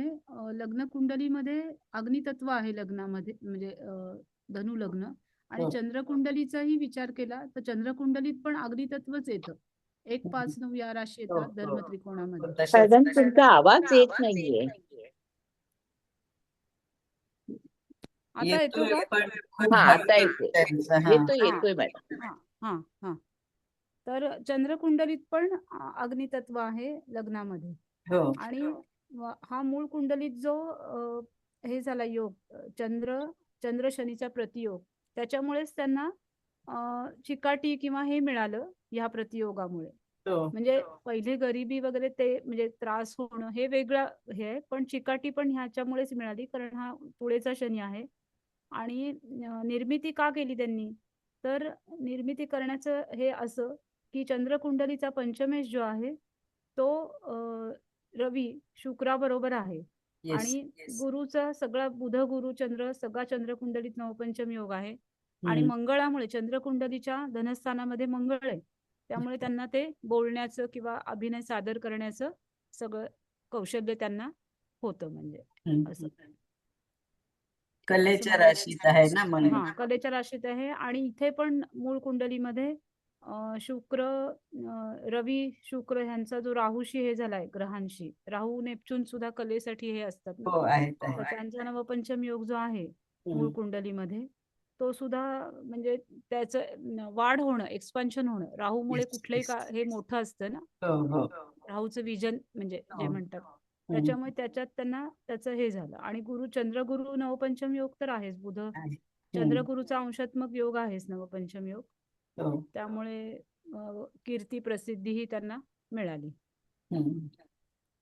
लग्न कुंडलीमध्ये अग्नितत्व आहे लग्नामध्ये, म्हणजे धनु लग्न, आणि हो. चंद्रकुंडलीचाही विचार केला तर चंद्रकुंडलीत पण अग्नितत्वच येतं. 1, 5, 9 या राशी हो, येतात धर्म त्रिकोणामध्ये. तशाच मॅडम तुमचा आवाज येत नाहीये. आता येतो येतोय का? पण खूप हा हळू आता येतोय. यायचा. हा येतोय मॅडम. हा हा हा तर चंद्रकुंडलीत पण अग्नितत्व आहे लग्नामध्ये. हो आणि हा मूळ कुंडलीत जो हे झाला योग, चंद्र शनीचा प्रतियोग, त्याच्यामुळेच त्यांना चिकाटी किंवा हे मिळालं ह्या प्रतियोगामुळे. हो म्हणजे पहिले गरिबी वगैरे ते म्हणजे त्रास होणं हे वेगळं हे आहे, पण चिकाटी पण ह्याच्यामुळेच मिळाली कारण हा पुढेचा शनी आहे. आणि निर्मिती का केली त्यांनी, तर निर्मिती करण्याचं हे असं की चंद्रकुंडलीचा पंचमेश जो आहे तो रवी शुक्राबरोबर आहे. येस आणि गुरुचा सगळा बुध गुरु चंद्र सगळा चंद्रकुंडलीत नवपंचम योग आहे. आणि मंगळामुळे चंद्रकुंडलीच्या धनस्थानामध्ये मंगळ आहे, त्यामुळे त्यांना ते बोलण्याचं किंवा अभिनय सादर करण्याचं सगळं कौशल्य त्यांना होतं. म्हणजे असं कलेच्या मला राशीत आहे ना मग. हा कलेच्या राशीत आहे. आणि इथे पण मूळ कुंडलीमध्ये शुक्र, रवी शुक्र ह्यांचा जो राहूशी हे झालाय ग्रहांशी, राहू नेपच्यून सुद्धा कलेसाठी हे असतात ना. हो आहेत तर त्यांचा नवपंचम योग जो आहे मूळ हम्म. कुंडलीमध्ये तो सुद्धा म्हणजे त्याचं वाढ होणं, एक्सपान्शन होणं, राहूमुळे Yes, कुठलंही yes. का हे मोठं असतं ना, हो हो राहूचं विजन म्हणजे जे हो. म्हणतात, त्याच्यामुळे त्याच्यात त्यांना त्याचं हे झालं. आणि चंद्रगुरु नवपंचम योग तर आहेच, बुध आहे. चंद्रगुरुचा अंशात्मक योग आहेच नवपंचम योग. हो. त्यामुळे कीर्ती प्रसिद्धी ही त्यांना मिळाली. हम्म.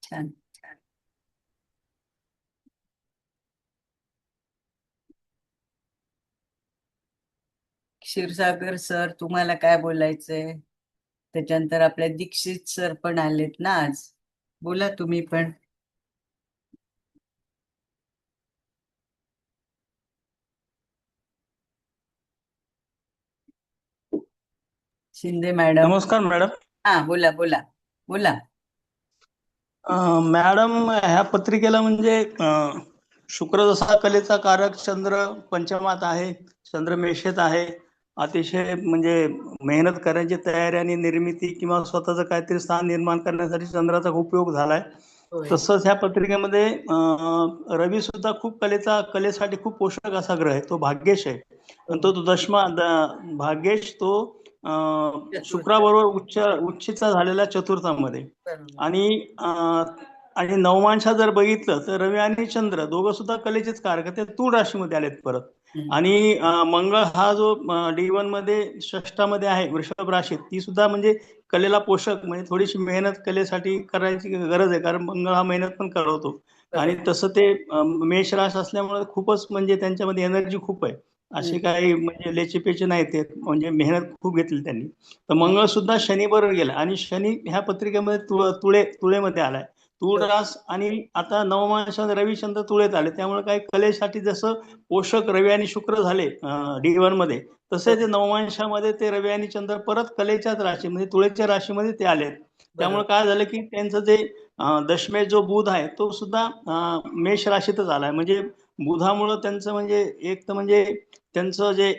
छान. क्षीरसागर सर तुम्हाला काय बोलायचंय? त्याच्यानंतर आपल्या दीक्षित सर पण आलेत ना आज. बोला तुम्ही पण. शिंदे मॅडम. नमस्कार मॅडम. हा बोला बोला बोला. मॅडम ह्या पत्रिकेला म्हणजे शुक्र जसा कलेचा कारक चंद्र पंचमात आहे, चंद्र मेषेत आहे, अतिशय म्हणजे मेहनत करण्याची तयारी आणि निर्मिती किंवा स्वतःचं काहीतरी स्थान निर्माण करण्यासाठी चंद्राचा खूप उपयोग झालाय. होय. तसंच ह्या पत्रिकेमध्ये रवी सुद्धा खूप कलेसाठी खूप पोषक असा ग्रह आहे, तो भाग्येश आहे. आणि तो भाग्येश तो शुक्राबरोबर उच्चीचा झालेला चतुर्थामध्ये. बरोबर. आणि नवमांशा जर बघितलं तर रवी आणि चंद्र दोघं सुद्धा कलेचेच कारक आहेत, ते तूळ राशीमध्ये आलेत परत. आणि मंगळ हा जो D1 मध्ये षष्ठामध्ये आहे वृषभ राशीत, ती सुद्धा म्हणजे कलेला पोषक, म्हणजे थोडीशी मेहनत कलेसाठी करायची गरज आहे, कारण मंगळ हा मेहनत पण करवतो. आणि तसं ते मेष राश असल्यामुळे खूपच म्हणजे त्यांच्यामध्ये एनर्जी खूप आहे, असे काही म्हणजे लेचेपेचे नाही, ते म्हणजे मेहनत खूप घेतली त्यांनी. तर मंगळ सुद्धा शनी बरोबर गेला आणि शनी ह्या पत्रिकेमध्ये तुळेमध्ये आलाय, तूळ रास. आणि आता नवमांशात रविचंद्र तुळेत आले, त्यामुळे काही कलेसाठी जसं पोषक रवी आणि शुक्र झाले D1 मध्ये, तसे ते नवमांशामध्ये ते रवी आणि चंद्र परत कलेच्याच राशी म्हणजे तुळेच्या राशीमध्ये ते आले. त्यामुळे काय झालं की त्यांचं जे दशमेश जो बुध आहे तो सुद्धा मेष राशीतच आलाय. म्हणजे बुधामुळं त्यांचं म्हणजे एक तर म्हणजे त्यांचं जे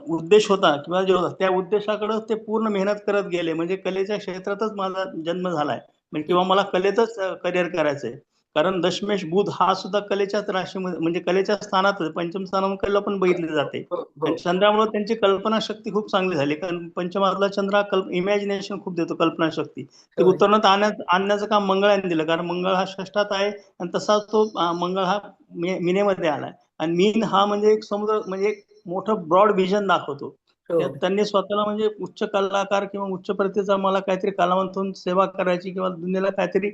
उद्देश होता किंवा जे होता त्या उद्देशाकडे ते पूर्ण मेहनत करत गेले. म्हणजे कलेच्या क्षेत्रातच माझा जन्म झालाय म्हणजे किंवा मला कलेतच करिअर करायचंय, कारण दशमेश बुध हा सुद्धा कलेच्याच राशीमध्ये म्हणजे कलेच्या स्थानातच पंचम स्थानामध्ये कला पण बघितली जाते. आणि चंद्रामुळे त्यांची कल्पना शक्ती खूप चांगली झाली, कारण पंचमातला चंद्र हा इमॅजिनेशन खूप देतो, कल्पना शक्ती. ते उत्तरणात आणण्याचं काम मंगळाने दिलं, कारण मंगळ हा षष्ठात आहे आणि तसाच तो मंगळ हा मीनेमध्ये आलाय. आणि मीन हा म्हणजे एक समुद्र म्हणजे एक मोठं ब्रॉड व्हिजन दाखवतो. त्यात त्यांनी स्वतःला म्हणजे उच्च कलाकार किंवा उच्च प्रतीचा मला काहीतरी कलावंत होऊन सेवा करायची किंवा दुनियेला काहीतरी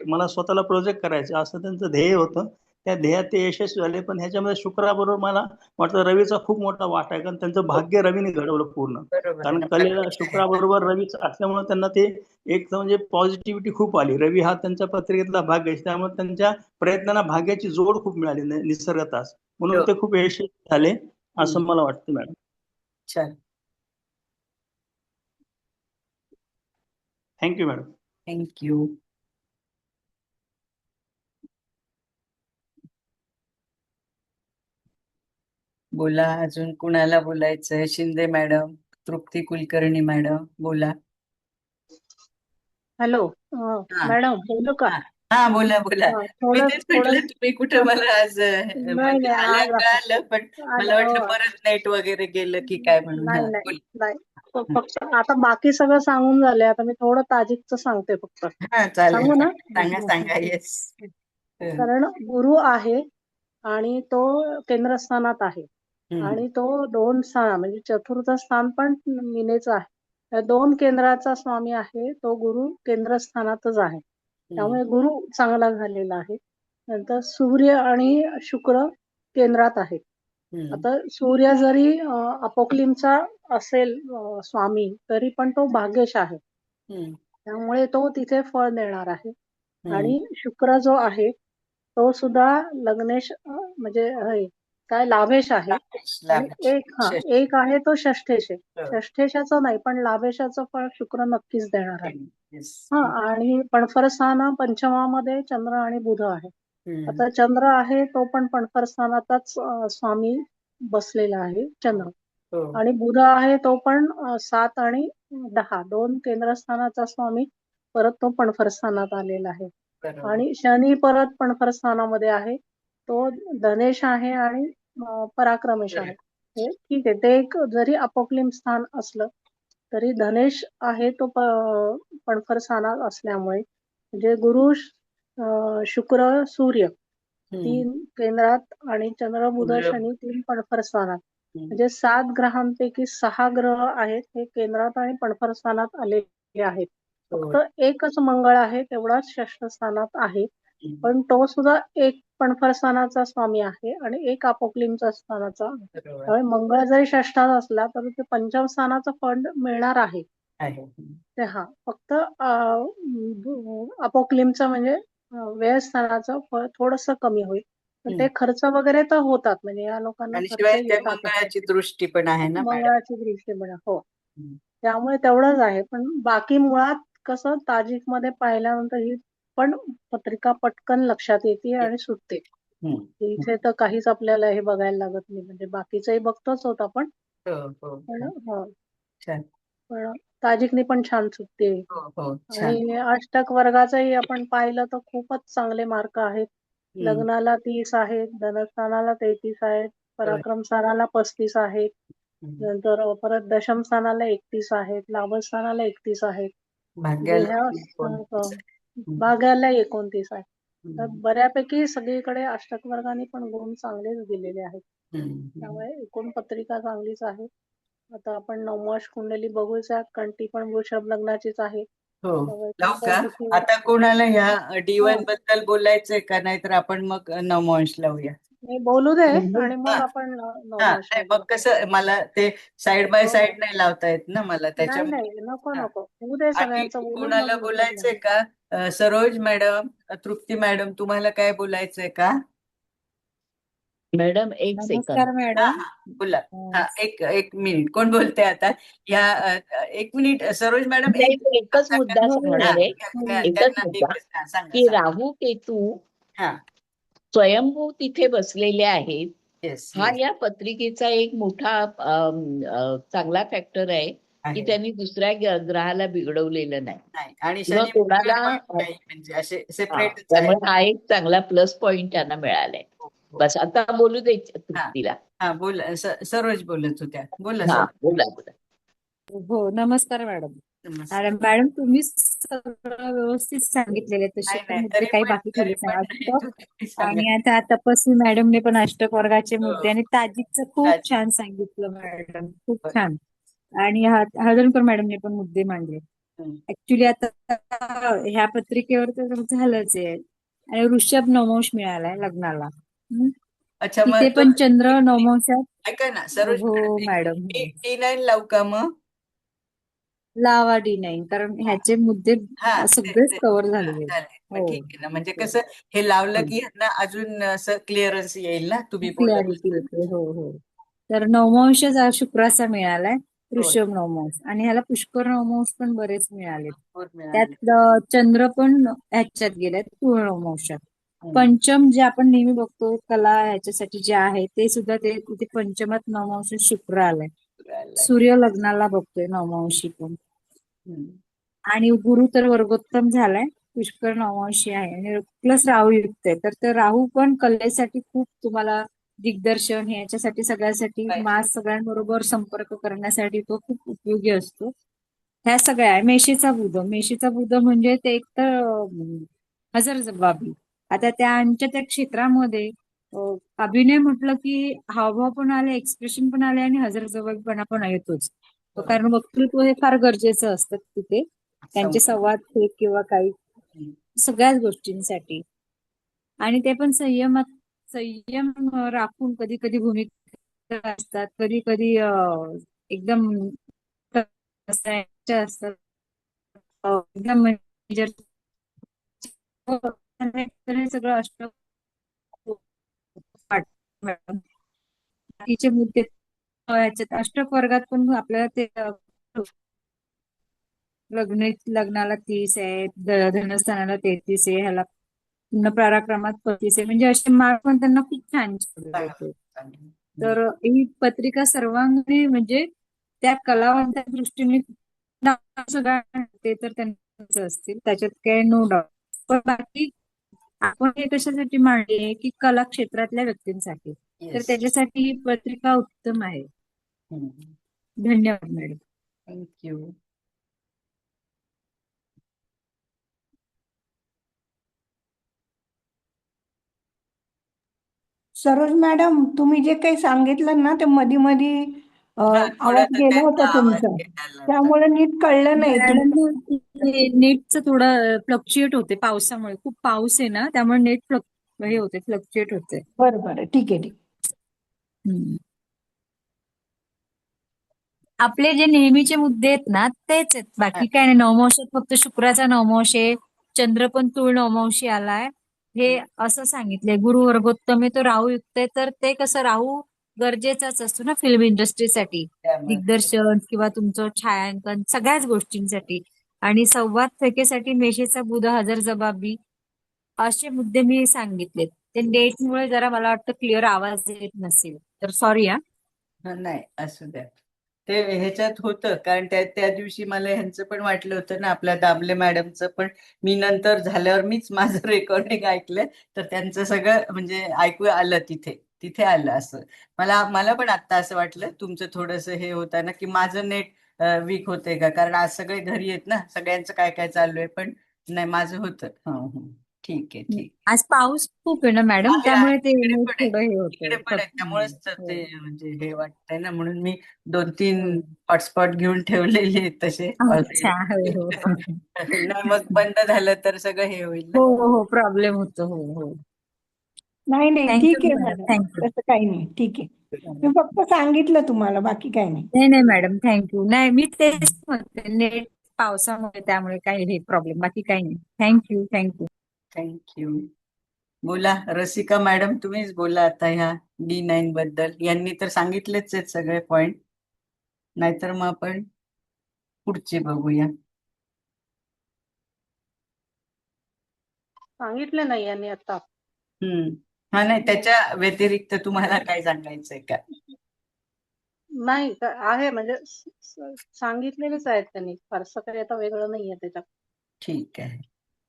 मला स्वतःला प्रोजेक्ट करायचं असं त्यांचं ध्येय होतं. त्या ध्येयात ते यशस्वी झाले. पण ह्याच्यामध्ये शुक्राबरोबर मला वाटतं रवीचा खूप मोठा वाटा आहे, कारण त्यांचं भाग्य रवीने घडवलं पूर्ण. कारण कलेला शुक्राबरोबर रवीच असल्यामुळे त्यांना ते एक म्हणजे पॉझिटिव्हिटी खूप आली. रवी हा त्यांच्या पत्रिकेतला भाग्य आहे, त्यामुळे त्यांच्या प्रयत्नांना भाग्याची जोड खूप मिळाली निसर्गताच, म्हणून ते खूप यशस्वी झाले असं मला वाटतं मॅडम. छान. Thank you madam. थँक्यू. बोला, अजून कुणाला बोलायचंय? शिंदे मॅडम, तृप्ती कुलकर्णी मॅडम, बोला. हॅलो हा मॅडम बोलू का? हा हा, बोला बोला. मी थोडं तेच थोडं म्हटलं तुम्ही कुठं मला आज नाही म्हणजे नाही आल्या आज कळालं, पण आज मला वाटलं परत नेट वगैरे गेलं की काय म्हणून. नाही हा नाही बोल. नाही फक्त आता बाकी सगळं सांगून झालंय. आता मी थोडं ताजिकचं सांगते फक्त. हा चालेल, सांगू ना? सांगा सांगा. येस. कारण गुरु आहे आणि तो केंद्रस्थानात आहे आणि तो 2 स्थान म्हणजे चतुर्थ स्थान पण मीनेच आहे. त्या 2 केंद्राचा स्वामी आहे तो गुरु केंद्रस्थानातच आहे. त्यामुळे गुरु चांगला झालेला आहे. नंतर सूर्य आणि शुक्र केंद्रात आहे. आता सूर्य जरी अपोक्लिमचा असेल स्वामी तरी पण तो भाग्येश आहे. त्यामुळे तो तिथे फळ देणार आहे. आणि शुक्र जो आहे तो सुद्धा लग्नेश म्हणजे काय लाभेश आहे. आणि एक आहे तो षष्ठेश आहे. षष्ठेशाचं नाही पण लाभेशाचं फळ शुक्र नक्कीच देणार आहे. आणि पणफर स्थान पंचमामध्ये चंद्र आणि बुध आहे. आता चंद्र आहे तो पण पणफर स्थानातच स्वामी बसलेला आहे चंद्र. आणि बुध आहे तो पण 7 आणि 10 2 केंद्रस्थानाचा स्वामी परत तो पणफर स्थानात आलेला आहे. आणि शनी परत पणफर स्थानामध्ये आहे. तो धनेश आहे आणि पराक्रमेश आहे. हे ठीक आहे. ते एक जरी अपोक्लिम स्थान असलं तरी धनेश आहे तो पणफर स्थानात असल्यामुळे म्हणजे गुरु शुक्र सूर्य 3 केंद्रात आणि चंद्र बुध शनी 3 पणफर स्थानात. म्हणजे 7 ग्रहांपैकी 6 ग्रह आहेत हे केंद्रात आणि पणफर स्थानात आलेले आहेत. फक्त एकच मंगळ आहे तेवढाच षष्ठ स्थानात आहे. पण तो सुद्धा एक पणफर स्थानाचा स्वामी आहे आणि एक अपोक्लिमचा स्थानाचा. त्यामुळे मंगळ जरी षष्ठात असला तरी ते पंचम स्थानाचं फळ मिळणार आहे. ते फक्त अपोक्लिमचं म्हणजे व्ययस्थानाचं फळ थोडंसं कमी होईल. पण ते खर्च वगैरे तर होतात म्हणजे या लोकांना आणि खर्च शिवाय ते येतात. मंगळाची दृष्टी पण आहे ना मॅडम. मंगळाची दृष्टी पण हो. त्यामुळे तेवढंच आहे. पण बाकी मुळात कसं ताजिकमध्ये पाहिल्यानंतर ही पण पत्रिका पटकन लक्षात येते आणि सुटते. इथे तर काहीच आपल्याला हे बघायला लागत नाही. म्हणजे बाकीचंही बघतोच होत आपण. पण ताजिकनी पण छान सुटते. आणि अष्टक वर्गाचंही आपण पाहिलं तर खूपच चांगले मार्क आहेत. लग्नाला 30 आहेत, धनस्थानाला 33 आहेत, पराक्रम स्थानाला 35 आहेत. नंतर परत दशम स्थानाला 31 आहेत, लाभस्थानाला 31 आहेत. भाग्याला 29 आहेत. तर बऱ्यापैकी सगळीकडे अष्टक वर्गाने पण गुण चांगलेच दिलेले आहेत. त्यामुळे एकूण पत्रिका चांगलीच आहे. आता आपण नवमाश कुंडली बघूया कारण ती पण वृषभ लग्नाचीच आहे. का आता कोणाला ह्या D1 बद्दल बोलायचंय का? नाहीतर आपण मग नवमांश लावूया. बोलू दे आणि मग आपण नवमाश. मग कसं मला ते साइड बाय साइड नाही लावता येत ना मला त्याच्यामुळे. नाही नको नको होऊ दे सगळ्यांचं बोलून. कोणाला बोलायचंय का? सरोज मॅडम, तृप्ती मॅडम, तुम्हाला काय बोलायचंय का? मॅडम एक सेकंद. मॅडम बोला. एक मिनिट. कोण बोलते आता? एक मिनिट सरोज मॅडम. एकच मुद्दा सांगणार आहे. एकच मुद्दा की राहू केतू स्वयंभू तिथे बसलेले आहेत. हा या पत्रिकेचा एक मोठा चांगला फॅक्टर आहे की त्यांनी दुसऱ्या ग्रहाला बिघडवलेलं नाही आणि कोणाला म्हणजे असे सेपरेट. त्यामुळे हा एक चांगला प्लस पॉइंट त्यांना मिळालाय. बस आता बोलू दे तृप्तीला. बोला. सरोज बोलत होत्या. बोला. बोला. हो नमस्कार मॅडम. मॅडम तुम्ही सगळं व्यवस्थित सांगितलेले तसे मुद्दे काही बाकी ठेवले आणि आता तपस्वी मॅडमने पण अष्टक वर्गाचे मुद्दे आणि ताजिकचं खूप छान सांगितलं मॅडम. खूप छान. आणि हळदणकर मॅडमने पण मुद्दे मांडले. ऍक्च्युली आता ह्या पत्रिकेवर तर झालंच आहे. आणि वृषभ नवमांश मिळालाय लग्नाला. तिथे पण चंद्र नवमांशात. ऐका ना सरोज. हो मॅडम. D9 लावू का मग? लावा D9 कारण ह्याचे मुद्दे सगळेच कव्हर झालेले. ठीक आहे ना. म्हणजे कसं हे लावलं की ह्यांना अजून असं क्लिअरन्स येईल ना तुम्ही क्लॅरिटी येते. हो. तर नवमांश शुक्राचा मिळालाय. वृषभ नवमांश आणि ह्याला पुष्कर नवमांश पण बरेच मिळाले. त्यात चंद्र पण ह्याच्यात गेलेत पूर्ण नवमांशात. पंचम जे आपण नेहमी बघतो कला ह्याच्यासाठी जे आहे ते सुद्धा ते तिथे पंचमात नवमांशी शुक्र आलाय. सूर्य लग्नाला बघतोय नवमांशी पण. आणि गुरु तर वर्गोत्तम झालाय, पुष्कर नवमांशी आहे आणि प्लस राहू युक्त आहे. तर ते राहू पण कलेसाठी खूप तुम्हाला दिग्दर्शन ह्याच्यासाठी सगळ्यासाठी सगळ्यांबरोबर संपर्क करण्यासाठी तो खूप उपयोगी असतो. ह्या सगळ्या आहे. मेशीचा बुध म्हणजे ते एक तर हजरजबाबी. आता त्यांच्या त्या क्षेत्रामध्ये अभिनय म्हटलं की हावभाव पण आले, एक्सप्रेशन पण आले आणि हजरजबाबीपणा पण येतोच. कारण वक्तृत्व हे फार गरजेचं असतं तिथे. त्यांचे संवाद हे किंवा काही सगळ्याच गोष्टींसाठी. आणि ते पण संयम राखून कधी कधी भूमिका असतात, कधी कधी एकदम असतात एकदम major. हे सगळं बाकीचे मुद्दे याच्यात अष्टक वर्गात पण आपल्याला ते लग्नाला 30 आहे, धनस्थानाला 33 आहे, ह्याला पराक्रमात 35 आहे, म्हणजे असे मार्क पण त्यांना खूप छान होते. तर ही पत्रिका सर्वांगीण म्हणजे त्या कलावंताच्या दृष्टीने ते तर त्यांचं असतील, त्याच्यात काही नो डाऊट. पण बाकी आपण हे कशासाठी मांडले की कला क्षेत्रातल्या व्यक्तींसाठी, तर त्याच्यासाठी ही पत्रिका उत्तम आहे. धन्यवाद मॅडम. थँक्यू. सरोज मॅडम, तुम्ही जे काही सांगितलं ना ते मधी मधी आवाज गेला होता तुमचा, त्यामुळे नीट कळलं नाही. मॅडम नेटचं थोडं फ्लक्च्युएट होते पावसामुळे, खूप पाऊस आहे ना त्यामुळे नेट हे होते, फ्लक्च्युएट होते. बरं बरं, ठीक आहे. आपले जे नेहमीचे मुद्दे आहेत ना तेच आहेत, बाकी काय नाही. नवमांशात फक्त शुक्राचा नवमांश आहे, चंद्र पण तुळ नवमांशी आलाय, हे असं सांगितलंय. गुरु वर्गोत्तम आहे, तो राहू युक्त आहे. तर ते कसं राहू गरजेचाच असतो ना फिल्म इंडस्ट्रीसाठी, दिग्दर्शन किंवा तुमचं छायांकन सगळ्याच गोष्टींसाठी. आणि संवाद फेकेसाठी मेषेचा बुध हजरजबाबी, असे मुद्दे मी सांगितलेत. ते नेटमुळे जरा मला वाटतं क्लिअर आवाज येत नसेल तर सॉरी. नाही असू द्या. ते ह्याच्यात होतं, कारण त्या दिवशी मला ह्यांचं पण वाटलं होतं ना, आपल्या दामले मॅडमचं पण. मी नंतर झाल्यावर मीच माझं रेकॉर्डिंग ऐकलं, तर त्यांचं सगळं म्हणजे ऐकू आलं, तिथे आलं. असं मला पण आता असं वाटलं, तुमचं थोडंसं हे होतं ना की माझं नेट वीक होतंय का, कारण आज सगळे घरी आहेत ना, सगळ्यांचं काय काय चालू आहे. पण नाही, माझं होतं. ठीक आहे. आज पाऊस खूप आहे ना मॅडम, त्यामुळे ते थोडं हे इकडे होतं. पण आहे, त्यामुळेच तर ते म्हणजे हे वाटतंय ना, म्हणून मी 2-3 हॉटस्पॉट घेऊन ठेवलेले आहेत तसे अच्छा. हो. नाही मग बंद झालं तर सगळं हे होईल ना. हो, प्रॉब्लेम होतो. हो. नाही, थँक्यू ठीक आहे मॅडम, मॅडम, थँक्यू. तसं काही नाही, ठीक आहे. मी फक्त सांगितलं तुम्हाला, बाकी काही नाही. नाही मॅडम, थँक्यू. नाही मी तेच म्हणते, नेट पावसामुळे त्यामुळे काही हे प्रॉब्लेम, बाकी काही नाही. थँक्यू. बोला रसिका मॅडम, तुम्हीच बोला आता ह्या D9 बद्दल. यांनी तर सांगितलेच आहेत सगळे पॉइंट, नाहीतर मग आपण पुढचे बघूया. सांगितलं नाही यांनी आता. हा, नाही त्याच्या व्यतिरिक्त तुम्हाला काय सांगायचंय का? नाही आहे, म्हणजे सांगितलेलेच आहेत त्यांनी, फारसं काही आता वेगळं नाहीये त्याच्यात. ठीक आहे.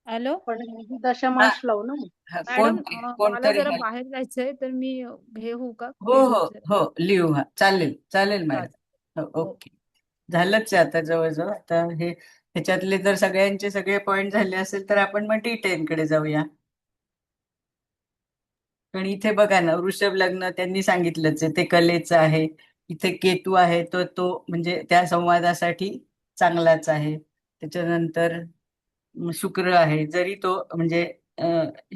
हॅलो पण दशमांश लावू ना मग. मॅडम, मला कोणतरी जरा बाहेर जायचंय, तर मी हे होऊ का? हो लिहू. चालेल मॅडम. ओके. झालंच आहे आता जवळजवळ. आता ह्याच्यातले जर सगळ्यांचे सगळे पॉइंट झाले असेल तर आपण मग D10 कडे जाऊया. पण इथे बघा ना, वृषभ लग्न त्यांनी सांगितलंच आहे, ते कलेचं आहे. इथे केतू आहे, तो म्हणजे त्या संवादासाठी चांगलाच आहे. त्याच्यानंतर शुक्र आहे, जरी तो म्हणजे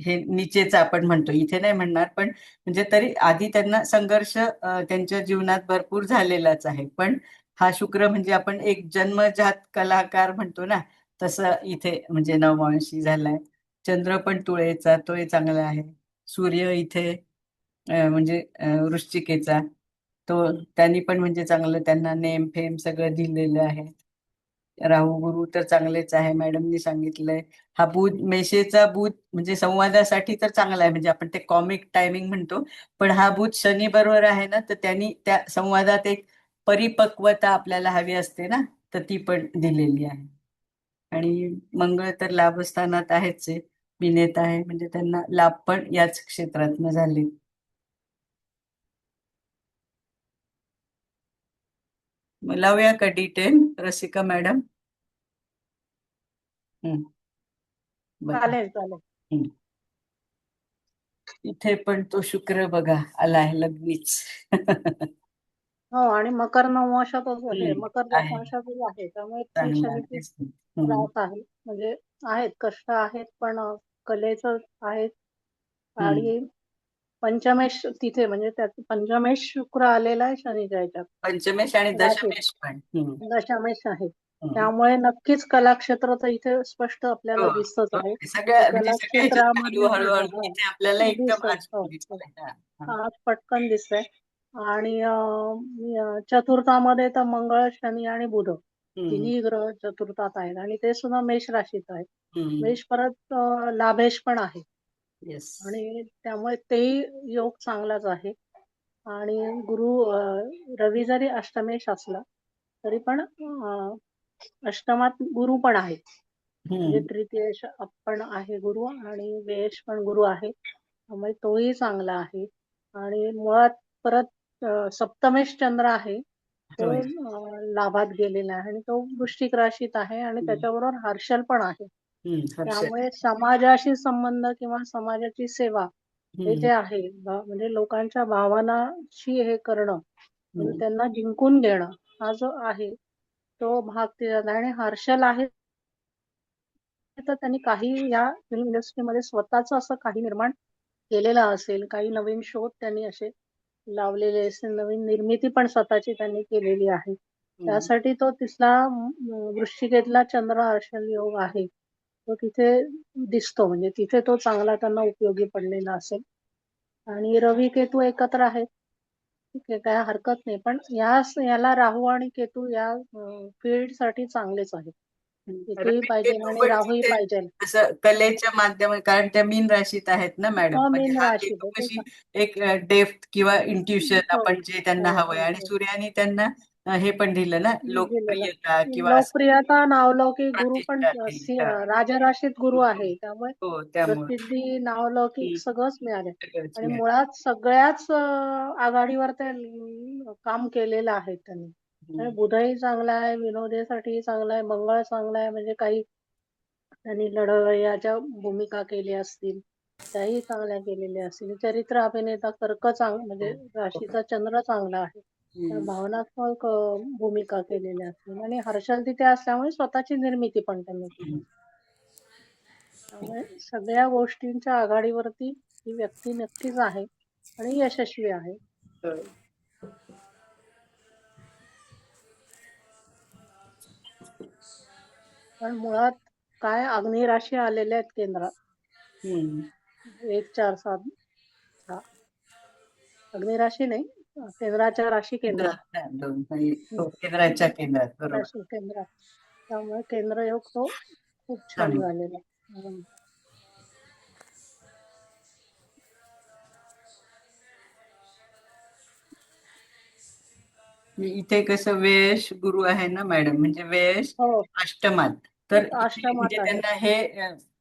हे नीचेचा आपण म्हणतो, इथे नाही म्हणणार, पण म्हणजे तरी आधी त्यांना संघर्ष त्यांच्या जीवनात भरपूर झालेलाच आहे. पण हा शुक्र म्हणजे आपण एक जन्मजात कलाकार म्हणतो ना, तसं इथे म्हणजे नवमांशी झालाय. चंद्र पण तुळेचा, तोही चांगला आहे. सूर्य इथे म्हणजे वृश्चिकेचा, तो त्यांनी पण म्हणजे चांगलं त्यांना नेम फेम सगळं दिलेलं आहे. राहू गुरु तर चांगलेच आहे, मॅडमनी सांगितलंय. हा बुध मेषेचा बुध म्हणजे संवादासाठी तर चांगला आहे, म्हणजे आपण ते कॉमिक टायमिंग म्हणतो, पण हा बुध शनी बरोबर आहे ना, तर त्यांनी त्या संवादात एक परिपक्वता आपल्याला हवी असते ना, तर ती पण दिलेली आहे. आणि मंगळ तर लाभस्थानात आहेच आहे, विनेत आहे, म्हणजे त्यांना लाभ पण याच क्षेत्रातनं झाले. मग लावूया का डिटेल रसिका मॅडम? बरं. चालेल चालेल. इथे पण तो शुक्र बघा आलाय लग्नीच. हो, आणि मकर नवमाशातच आहे, मकर आहे दशमाशातच आहे, त्यामुळे ती चांगला शनीची तेच. त्रास आहे. म्हणजे आहेत कष्ट आहेत, पण कलेच आहेत. आणि पंचमेश तिथे म्हणजे त्यात पंचमेश शुक्र आलेला आहे शनीच्या ह्याच्यात पंचमेश आणि राशीत. दशमेश पण. दशमेश आहे, त्यामुळे नक्कीच कलाक्षेत्र तर इथे स्पष्ट आपल्याला हो, दिसतच हो. आहे. सगळ्या म्हणजे सगळ्या ह्याच्यात कलाक्षेत्रामध्ये हळूहळू इथे आपल्याला एकदम आज हो, दिसतंय. आज पटकन दिसतंय. आणि चतुर्थामध्ये तर मंगळ, शनी आणि बुध तिन्ही ग्रह चतुर्थात आहेत, आणि ते सुद्धा मेष राशीत आहेत. मेष परत लाभेश पण आहे, आणि त्यामुळे तेही योग चांगलाच आहे. आणि गुरु रवी जरी अष्टमेश असला तरी पण अष्टमात गुरु पण आहे, म्हणजे तृतीयेश पण आहे गुरु, आणि वेश पण गुरु आहे, त्यामुळे तोही चांगला आहे. आणि मुळात परत सप्तमेश चंद्र आहे, तो लाभात गेलेला आहे, आणि तो वृश्चिक राशीत आहे, आणि त्याच्याबरोबर हर्षल पण आहे. त्यामुळे समाजाशी संबंध किंवा समाजाची सेवा हे जे आहे, म्हणजे लोकांच्या भावनाशी हे करणं, म्हणजे त्यांना जिंकून घेणं, हा जो आहे तो भाग त्याच्यात आहे. आणि हर्षल आहे तर त्यांनी काही या फिल्म इंडस्ट्रीमध्ये स्वतःच असं काही निर्माण केलेलं असेल, काही नवीन शोध त्यांनी असे लावलेले असेल, नवीन निर्मिती पण स्वतःची त्यांनी केलेली आहे. त्यासाठी तो तिसरा वृश्चिकेतला चंद्र हर्षल योग आहे, तो तिथे दिसतो, म्हणजे तिथे तो चांगला त्यांना उपयोगी पडलेला असेल. आणि रवी केतू एकत्र आहेत, ठीक आहे, काय हरकत नाही, पण याला राहू आणि केतू या फील्ड साठी चांगलेच आहेत. केतूही पाहिजे आणि राहूही पाहिजे. असं कलेच्या माध्यमात, कारण त्या मीन राशीत आहेत ना मॅडम, म्हणजे मीन हा राशीत केतू आहे, कशी एक डेफ्थ किंवा इंट्युशन हो, आपण जे त्यांना हो, हवंय, हो, आणि हो. सूर्याने त्यांना हे पण दिलं ना, दिलेलं. लोकप्रियता किंवा असं लोकप्रियता, नावलौकिक, गुरु पण प्रतिष्ठा. राजराशीत गुरु आहे, त्यामुळे हो, त्यामुळे प्रसिद्धी, नावलौकिक सगळंच मिळाले. आणि मिळालं. मुळात सगळ्याच आघाडीवर ते काम केलेलं आहे त्यांनी. आणि बुधही चांगला आहे, विनोदेसाठी चांगला आहे, मंगळ चांगला आहे, म्हणजे काही त्यांनी लढवय्याच्या भूमिका केल्या असतील त्याही चांगल्या केलेल्या असतील. चरित्र अभिनेता कर्क म्हणजे राशीचा चंद्र चांगला आहे, तर भावनात्मक भूमिका केलेल्या असतील. आणि हर्षल तिथे असल्यामुळे स्वतःची निर्मिती पण त्यांनी केली. त्यामुळे सगळ्या गोष्टींच्या आघाडीवरती ही व्यक्ती नक्कीच आहे आणि यशस्वी आहे. पण मुळात काय अग्नी राशी आलेल्या आहेत केंद्रात, 1, 4, 7, 6. अग्नी राशी नाही, केंद्राच्या राशी केंद्रात, केंद्राच्या केंद्रात बरोबर. राशी केंद्रात, त्यामुळे केंद्र योग तो खूप छान झालेला आहे. इथे कसं वेश गुरु आहे ना मॅडम, म्हणजे वेश अष्टमात, तर इथे म्हणजे त्यांना हे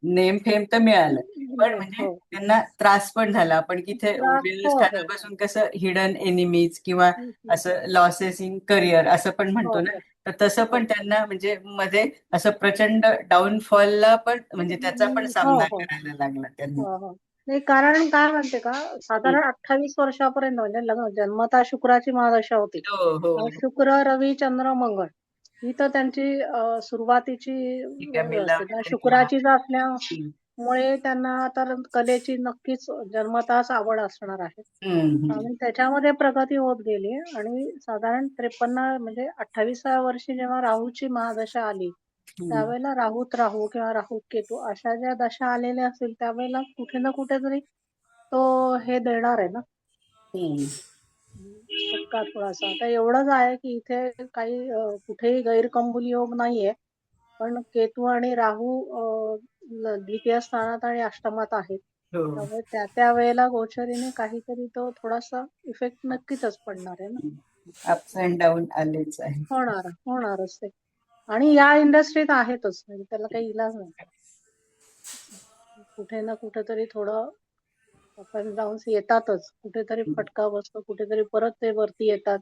नेम फेम तर मिळालं, पण म्हणजे त्यांना त्रास पण झाला. आपण तिथे व्यवस्थानापासून कसं हिडन एनिमीज किंवा असं लॉसेस इन करिअर असं पण म्हणतो ना, तर तसं पण त्यांना म्हणजे मध्ये असं प्रचंड डाऊनफॉलला पण म्हणजे त्याचा पण सामना करायला लागला त्यांना. नाही, कारण काय म्हणते का, साधारण 28 वर्षापर्यंत म्हणजे जन्मता शुक्राची महादशा होती. शुक्र, रवी, चंद्र, मंगळ ही तर त्यांची सुरुवातीची असते, शुक्राचीच असल्यामुळे त्यांना तर कलेची नक्कीच जन्मताच आवड असणार आहे. आणि त्याच्यामध्ये प्रगती होत गेली, आणि साधारण 53 म्हणजे 28व्या वर्षी जेव्हा राहूची महादशा आली, त्यावेळेला राहू किंवा राहूत केतू अशा ज्या दशा आलेल्या असतील त्यावेळेला कुठे ना कुठेतरी तो हे देणार आहे ना, थोडासा. आता एवढंच आहे की इथे काही कुठेही गैरकंबुली योग नाहीये, पण केतू आणि राहू द्वितीय स्थानात आणि अष्टमात आहेत. हो त्यामुळे त्या त्या वेळेला गोचरीने काहीतरी तो थोडासा इफेक्ट नक्कीच पडणार आहे ना. अप्स अँड डाऊन आलेच आहे. होणारच ते. आणि या इंडस्ट्रीत आहेतच, म्हणजे त्याला काही इलाज नाही. कुठे ना कुठेतरी थोडं अप अँड डाऊन्स येतातच. कुठेतरी फटका बसतो, कुठेतरी परत ते वरती येतात.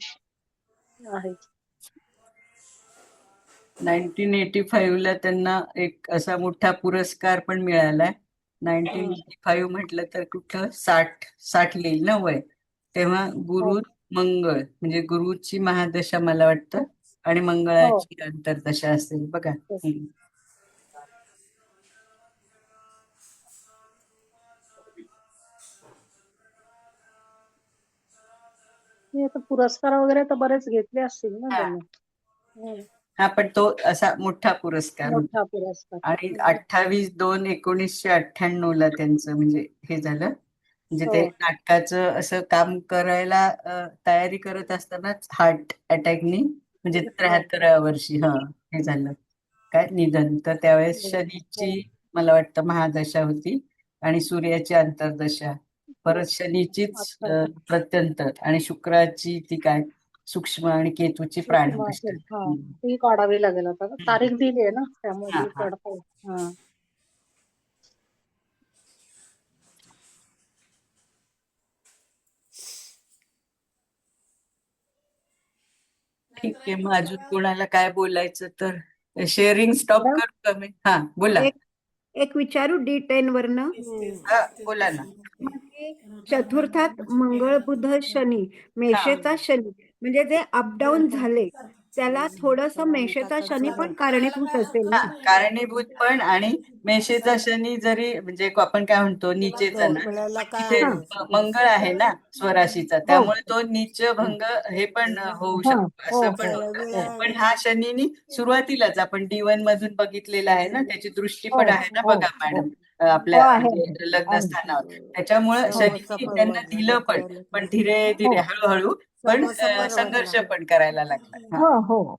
आहेच. 1985 ला त्यांना एक असा मोठा पुरस्कार पण मिळालाय. 1985 म्हटलं तर कुठं 60 येईल ना वय, तेव्हा गुरु मंगळ म्हणजे गुरुची महादशा मला वाटतं आणि मंगळाची अंतर्दशा असेल बघा. आता पुरस्कार वगैरे तर बरेच घेतले असतील ना त्यांनी. हा पण तो असा मोठा पुरस्कार होता. मोठा पुरस्कार. आणि 28/2/1998 ला त्यांचं म्हणजे हे झालं. म्हणजे ते नाटकाचं असं काम करायला तयारी करत असतानाच हार्ट अटॅकनी म्हणजे 73व्या वर्षी हे झालं काय निधन. तर त्यावेळेस शनीची मला वाटतं महादशा होती आणि सूर्याची अंतर्दशा, परत शनीचीच प्रत्यंतर आणि शुक्राची ती काय सूक्ष्म आणि केतूची प्राणदशा. ती काढावी लागेल आता. तारीख दिली आहे ना, त्यामुळे ती काढता येईल. ठीक आहे, मग अजून कोणाला काय बोलायचं तर शेअरिंग स्टॉप करू का मी? हा बोला. एक विचारू D10 वरनं. बोला ना. चतुर्थात मंगळ बुध शनी, मेषेचा शनी, म्हणजे जे अपडाऊन झाले त्याला थोडस मेषेचा शनी पण कारणीभूत असेल ना. कारणीभूत पण, आणि मेषेचा शनी जरी म्हणजे आपण काय म्हणतो नीचेचा ना, तिथे मंगळ आहे ना स्वराशीचा, त्यामुळे तो नीच भंग हे पण होऊ शकतो, असं पण होतं. पण हा शनीनी सुरुवातीलाच आपण D1 मधून बघितलेला आहे ना, त्याची दृष्टी पण आहे ना बघा मॅडम आपल्या म्हणजे लग्न स्थानावर. त्याच्यामुळं शनीनी त्यांना दिलं पण धीरे धीरे हळूहळू पण संघर्ष पण करायला लागला. हो.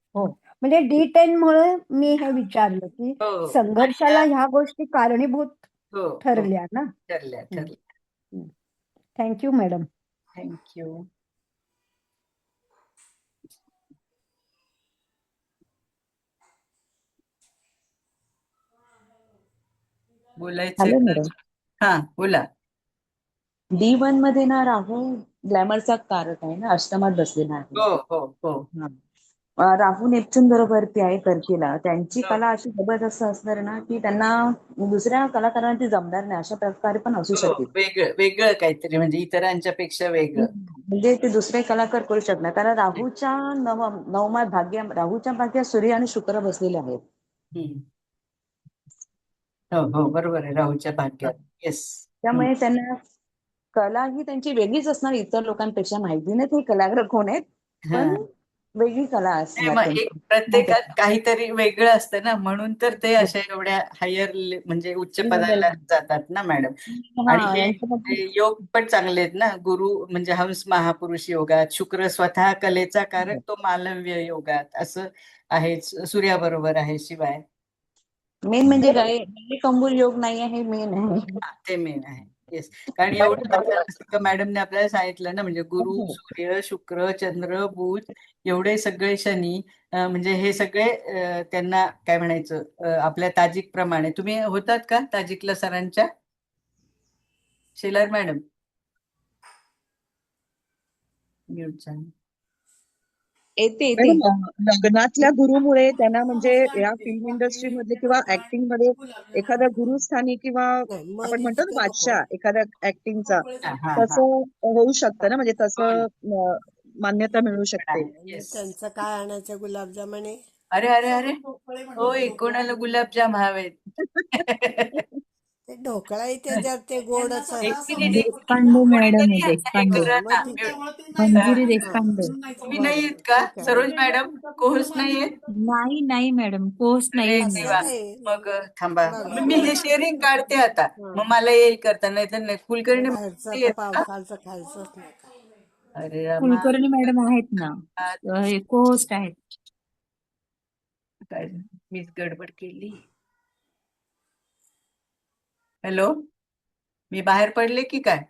म्हणजे D10 मुळे मी हे विचारलं की संघर्षाला ह्या गोष्टी कारणीभूत ठरल्या ना. ठरल्या. Thank you madam. थँक्यू. बोलायचं. हा बोला. D1 मध्ये ना राहू ग्लॅमरचा कारक आहे ना, अष्टमात बसलेला आहे. हो. राहू नेपच्यून बरोबर ते आहे कर्कीला. त्यांची कला अशी जबरदस्त असणार ना की त्यांना दुसऱ्या कलाकारांना ती जमणार नाही, अशा प्रकारे पण असू शकते. वेगळं काहीतरी म्हणजे इतरांच्या पेक्षा वेगळं, म्हणजे ते दुसरे कलाकार करू शकणार. कारण राहूच्या नवमात राहूच्या भाग्यात सूर्य आणि शुक्र बसलेले आहेत. हो बरोबर आहे, राहूच्या भाग्यात. येस. त्यामुळे त्यांना कला ही त्यांची वेगळीच असणार, इतर लोकांपेक्षा. माहिती नाही ते कलाकार कोण आहेत, पण वेगळी कला असणार. प्रत्येकात काहीतरी वेगळं असतं ना, म्हणून तर ते अशा एवढ्या हायर म्हणजे उच्च पदाला जातात ना मॅडम. आणि हे योग पण चांगले आहेत ना, गुरु म्हणजे हंस महापुरुष योगात, शुक्र स्वतः कलेचा कारक तो मालव्य योगात असं आहे, सूर्याबरोबर आहे. शिवाय मेन म्हणजे कंबूल योग नाही आहे, मेन आहे ते मेन आहे. येस, कारण एवढं मॅडमने आपल्याला सांगितलं ना, म्हणजे गुरु, सूर्य, शुक्र, चंद्र, बुध एवढे सगळे शनी, म्हणजे हे सगळे त्यांना काय म्हणायचं आपल्या ताजिक प्रमाणे. तुम्ही होतात का ताजिकला सरांच्या? शेलार मॅडम म्यूट झाली. येते लग्नातल्या गुरुमुळे त्यांना म्हणजे या फिल्म इंडस्ट्रीमध्ये किंवा ऍक्टिंग मध्ये एखाद्या गुरुस्थानी किंवा आपण म्हणतो ना बादशाह एखाद्या ऍक्टिंगचा, तसं होऊ शकतं ना, म्हणजे तसं मान्यता मिळू शकते. त्यांचं काय आणायचं गुलाबजामुने? अरे होय, कोणाला गुलाबजाम हवेत? ते ढोकळा त्याच्यात ते गोडच देशपांडे मॅडम आहे, देशपांडे, मंजिरी देशपांडे. तुम्ही नाही येत का सरोज मॅडम? कोर्स नाही येत? नाही मॅडम, कोर्स नाही. मग थांबा, मी हे शेअरिंग काढते आता, मग मला येईल करता. नाही तर नाही. कुलकर्णी पावसाचं खायचंच नाही. अरे कुलकर्णी मॅडम आहेत ना, कोस्ट आहेत. काय झालं? मीच गडबड केली. हॅलो, मी बाहेर पडले की काय?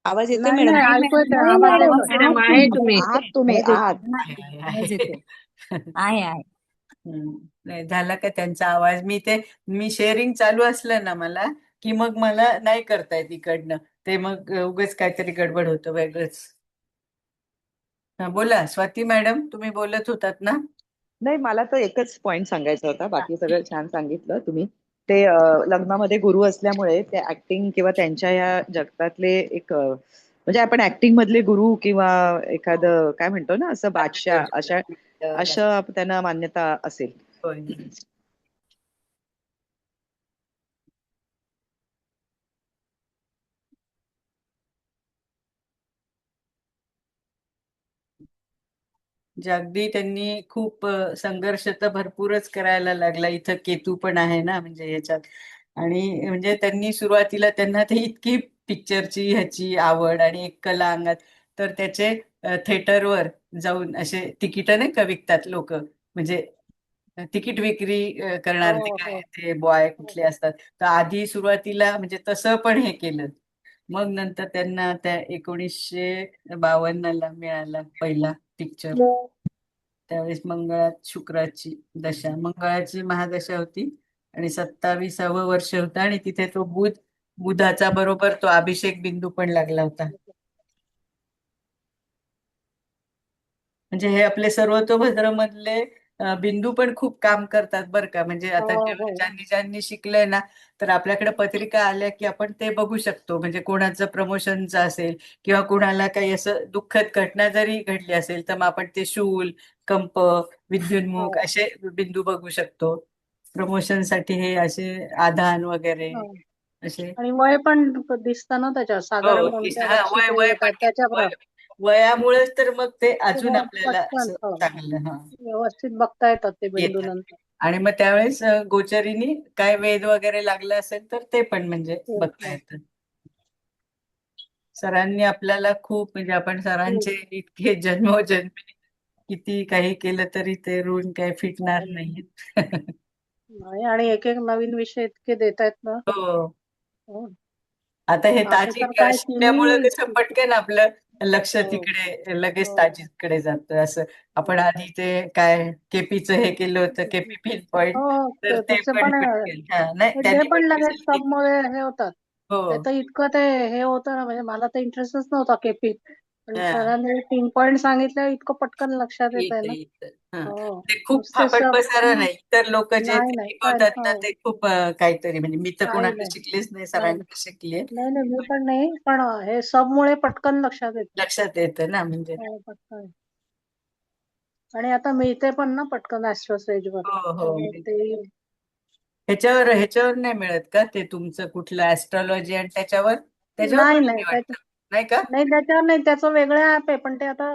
आवाज येतोय नाही मॅडम? नाही, नाही ऐकू मॅडम, येते, नाही आवाज मॅडम, येतोय. आहात आहे तुम्ही, आहात तुम्ही आवाज येतोय, आहात. आवाज येतोय, आहे. नाही झाला का त्यांचा आवाज? मी शेअरिंग चालू असलं ना मला, की मग मला नाही करता येत इकडनं. ते मग उगाच काहीतरी गडबड होतं वेगळंच. हा, बोला स्वाती मॅडम, तुम्ही बोलत होतात ना? नाही, मला तर एकच पॉइंट सांगायचा होता. बाकी सगळं छान सांगितलं तुम्ही. ते लग्नामध्ये गुरु असल्यामुळे ते ऍक्टिंग किंवा त्यांच्या या जगतातले एक म्हणजे आपण ऍक्टिंग मधले गुरु किंवा एखादं काय म्हणतो ना असं बादशाह अशा त्यांना मान्यता असेल. होय. म्हणजे अगदी त्यांनी खूप संघर्ष तर भरपूरच करायला लागला. इथं केतू पण आहे ना म्हणजे ह्याच्यात. आणि म्हणजे त्यांनी सुरुवातीला त्यांना ते इतकी पिक्चरची ह्याची आवड आणि एक कला अंगात, तर त्याचे थिएटरवर जाऊन असे तिकीट नाही का विकतात लोक, म्हणजे तिकीट विक्री करणार ते हो काय हो ते बॉय हो. कुठले असतात. तर आधी सुरुवातीला म्हणजे तसं पण हे केलं. मग नंतर त्यांना त्या 1952ला मिळाला पहिला पिक्चर. त्यावेळेस मंगळात शुक्राची दशा, मंगळाची महादशा होती आणि 27वे वर्ष होतं आणि तिथे तो बुधाचा बरोबर तो अभिषेक बिंदू पण लागला होता. म्हणजे हे आपले सर्वतोभद्र मधले बिंदू पण खूप काम करतात बरं का. म्हणजे हो आता हो ज्यांनी ज्यांनी शिकलंय ना, तर आपल्याकडे पत्रिका आल्या की आपण ते बघू शकतो. म्हणजे कोणाचं प्रमोशनचं असेल किंवा कोणाला काही असं दुःखद घटना जरी घडली असेल, तर मग आपण ते शूल, कंप, विद्युन्मुख हो असे बिंदू बघू शकतो. प्रमोशनसाठी हे असे आधान वगैरे हो. असे. आणि वय पण दिसतं ना त्याच्यावर, साधारण हो, कोणत्या हा, वर्षी वय ते वय पण येतात त्याच्याप्रमाणे वयामुळेच तर मग ते अजून तुम्हाला आपल्याला पटकन असं हो, चांगलं हा व्यवस्थित बघता येतात ते बिंदू येतात. नंतर. आणि मग त्यावेळेस गोचरीनी काय वेध वगैरे लागलं असेल तर ते पण म्हणजे हो, बघता हो. येतं. सरांनी आपल्याला खूप म्हणजे आपण खूप सरांचे इतके जन्मोजन्मी किती काही केलं तरी ते ऋण काही फिटणार चालेल. नाहीत. नाही, आणि एक एक नवीन विषय इतके देत आहेत ना. हो, हो. आता हे आधी तर ताजिक काय शिकल्यामुळे तिन्ही कसं पटकन आपलं लक्ष हो तिकडे लगेच हो ताजिककडे जातं. असं आपण आधी ते काय केपीचं हे केलं होतं, केपी पिन पॉइंट, हो, तर ते तसे पण पण पटकन हा नाही ते त्यांनी पण पण लगेच रिझल्ट दिले. सबमुळे हे होतात. ते हो, तर इतकं ते हे होतं ना, म्हणजे मला तर इंटरेस्टच नव्हता केपीत, पण हा, सरांनी 3 पॉइंट सांगितलं, इतकं पटकन लक्षात येत आहे येतं ना. येतं. हा, हो, ते खूप नुसते फापट सब पसारा नाही. तर लोक जे नाही ते नाही काय शिकवतात ना हो ते खूप काहीतरी, म्हणजे मी तर काही कोणाकडे नाही शिकलेच नाही, नाही सरांकडे शिकले. नाही नाही, मी पण नाही, पण हे सबमुळे पटकन लक्षात येतं. लक्षात येतं ना म्हणजे. हो, पटकन. आणि आता मिळते पण ना पटकन ॲस्ट्रोसेजवर, हो हो, त्यामुळे ते ह्याच्यावर नाही मिळत का ते तुमचं कुठलं ऍस्ट्रॉलॉजी आणि त्याच्यावर पण नाही नाही आहे वाटतं, नाही का? नाही, त्याच्यावर नाही, त्याचं वेगळं ऍप आहे, पण ते आता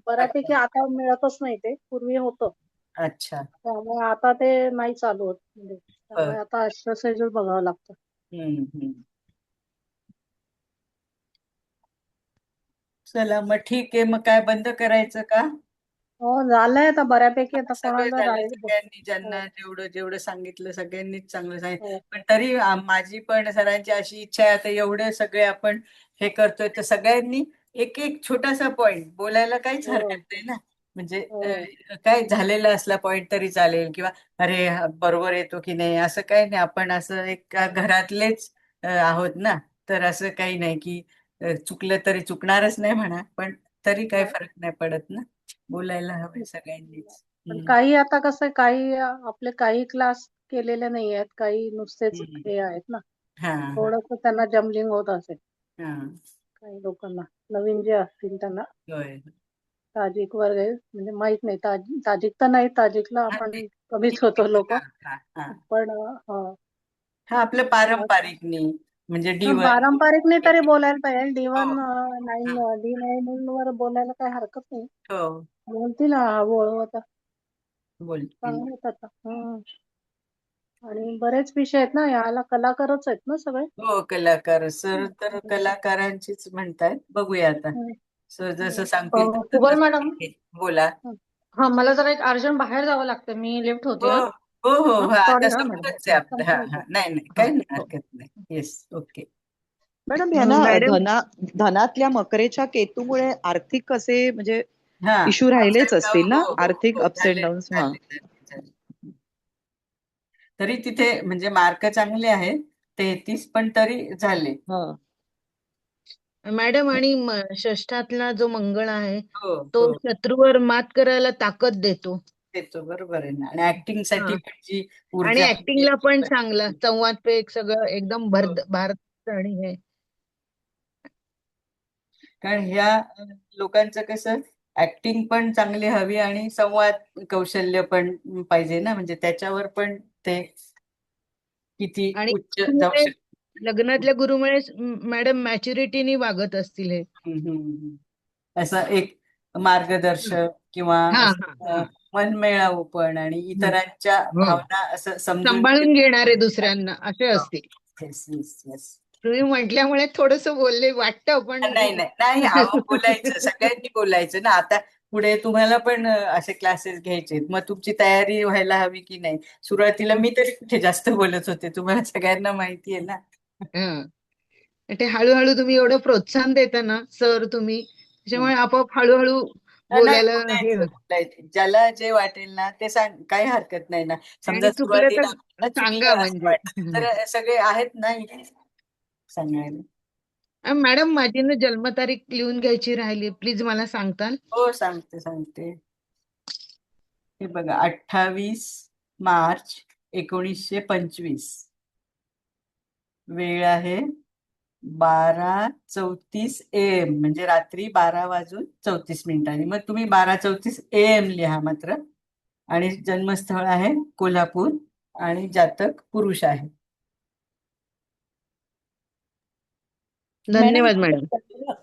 बऱ्यापैकी आता मिळतच नाही, ते पूर्वी होतं. अच्छा. त्यामुळे आता ते नाही चालू होत, म्हणजे बर. त्यामुळे आता ॲस्ट्रोसेजवर बघावं लागतं. हम्म. चला मग ठीक आहे, मग काय बंद करायचं का? हो, झालंय आता बऱ्यापैकी, आता सगळं कोणाला झालं, राहील सगळ्यांनी हो ज्यांना जेवढं जेवढं सांगितलं सगळ्यांनीच चांगलं सांगितलं. हो पण तरी माझी पण सरांची अशी इच्छा आहे, आता एवढे सगळे आपण हे करतोय तर सगळ्यांनी एक एक छोटासा पॉइंट बोलायला काहीच हो हरकत नाही ना. म्हणजे हो काय झालेला असला पॉइंट तरी चालेल, किंवा अरे हा बरोबर येतो की नाही असं काही नाही. आपण असं एक घरातलेच आहोत ना, तर असं काही नाही की चुकलं तरी चुकणारच नाही म्हणा, पण तरी काही नाही. फरक नाही पडत ना, बोलायला हवंय सगळ्यांनीच. पण काही आता कसं आहे, काही आपले काही क्लास केलेले नाही आहेत, काही नुसतेच हम्म. हे आहेत ना, हा थोडस त्यांना जमलिंग होत असेल हा, काही लोकांना, नवीन जे असतील त्यांना. होय. ताजिक वगैरे म्हणजे माहित नाही, ताजिक तर नाही, ताजिकला हा, आपण ते- कमीच ठीक होतो आहे. लोक, हा हा हा पण हा, आपलं पारंपरिक नाही म्हणजे D1. पारंपरिक नाही तरी बोलायला पाहिजे. हो D9 वर बोलायला काही हरकत नाही, हो, बोलतील हळूहळू आता, बोलतील. चांगलं आहेत आता. आणि बरेच विषय आहेत ना, याला कलाकारच आहेत ना सगळे. हो, कलाकार सर तर कलाकारांचीच म्हणतायत. बघूया आता सर जसं सांगतील तसं कुबल तसं मॅडम, ठीक आहे. बोला. हा, मला जरा एक अर्जंट बाहेर जावं लागतं, मी लेफ्ट होते. हो हा हो हो हो सॉरी आता हा मॅडम. समोरच आहे आपलं. हा हा नाही नाही काही नाही हरकत नाही. Yes okay. मॅडम यांना मॅडम धनातल्या मकरेच्या केतूमुळे आर्थिक कसे म्हणजे हा इश्यू राहिलेच असतील ना, हो हो आर्थिक हो अप्स अँड झाले डाऊन्स. हा झाले झाले झाले. तरी तिथे म्हणजे मार्क चांगले आहेत 33 पण तरी झाले. हा मॅडम आणि षष्ठातला जो मंगळ आहे हो तो हो शत्रूवर मात करायला ताकद देतो. देतो बरोबर आहे ना. आणि ऍक्टिंग साठी हा. पण जी आणि ऊर्जा ऍक्टिंगला पण चांगला संवाद पेक सगळं एकदम भारत आणि हे कारण ह्या लोकांचं कसं ऍक्टिंग पण चांगली हवी आणि संवाद कौशल्य पण पाहिजे ना, म्हणजे त्याच्यावर पण ते किती आणि उच्च जाऊ गुरुमुळे, शकते. लग्नातल्या गुरुमुळे मॅडम मॅच्युरिटीनी वागत असतील हे. असं एक मार्गदर्शक किंवा हा असं, हा हा मनमिळावू पण आणि इतरांच्या हो. भावना असं समजून सांभाळून घेणारे दुसऱ्यांना असे असतील. Yes yes yes. तुम्ही म्हटल्यामुळे थोडस बोलले वाटतं पण नाही नाही नाही अहो, बोलायचं सगळ्यांनी बोलायचं ना. आता पुढे तुम्हाला पण असे क्लासेस घ्यायचे, मग तुमची तयारी व्हायला हवी की नाही. सुरुवातीला मी तरी कुठे जास्त बोलत होते, तुम्हाला सगळ्यांना माहिती आहे ना. हा. ते हळूहळू तुम्ही एवढं प्रोत्साहन देता ना सर तुम्ही, त्याच्यामुळे आपोआप हळूहळू नाही बोलायला हे बोलायचं होतं. बोलायचं ज्याला जे वाटेल ना ते सांग, काही हरकत नाही ना. समजा आणि चुकलं सुरुवातीला तर आपल्याला सांगा चुकलं असं म्हणजे. वाटलं तर सगळे आहेत ना इथे सांगायला. मॅडम माझी ना जन्मतारीख लिहून घ्यायची राहिली, प्लीज मला सांगताल? हो सांगते सांगते. हे बघा 28 मार्च 1925. वेळ आहे 12:34 AM, म्हणजे रात्री 12:34. मग तुम्ही 12:34 AM लिहा मात्र. आणि जन्मस्थळ आहे कोल्हापूर आणि जातक पुरुष आहे. मॅडम धन्यवाद मॅडम.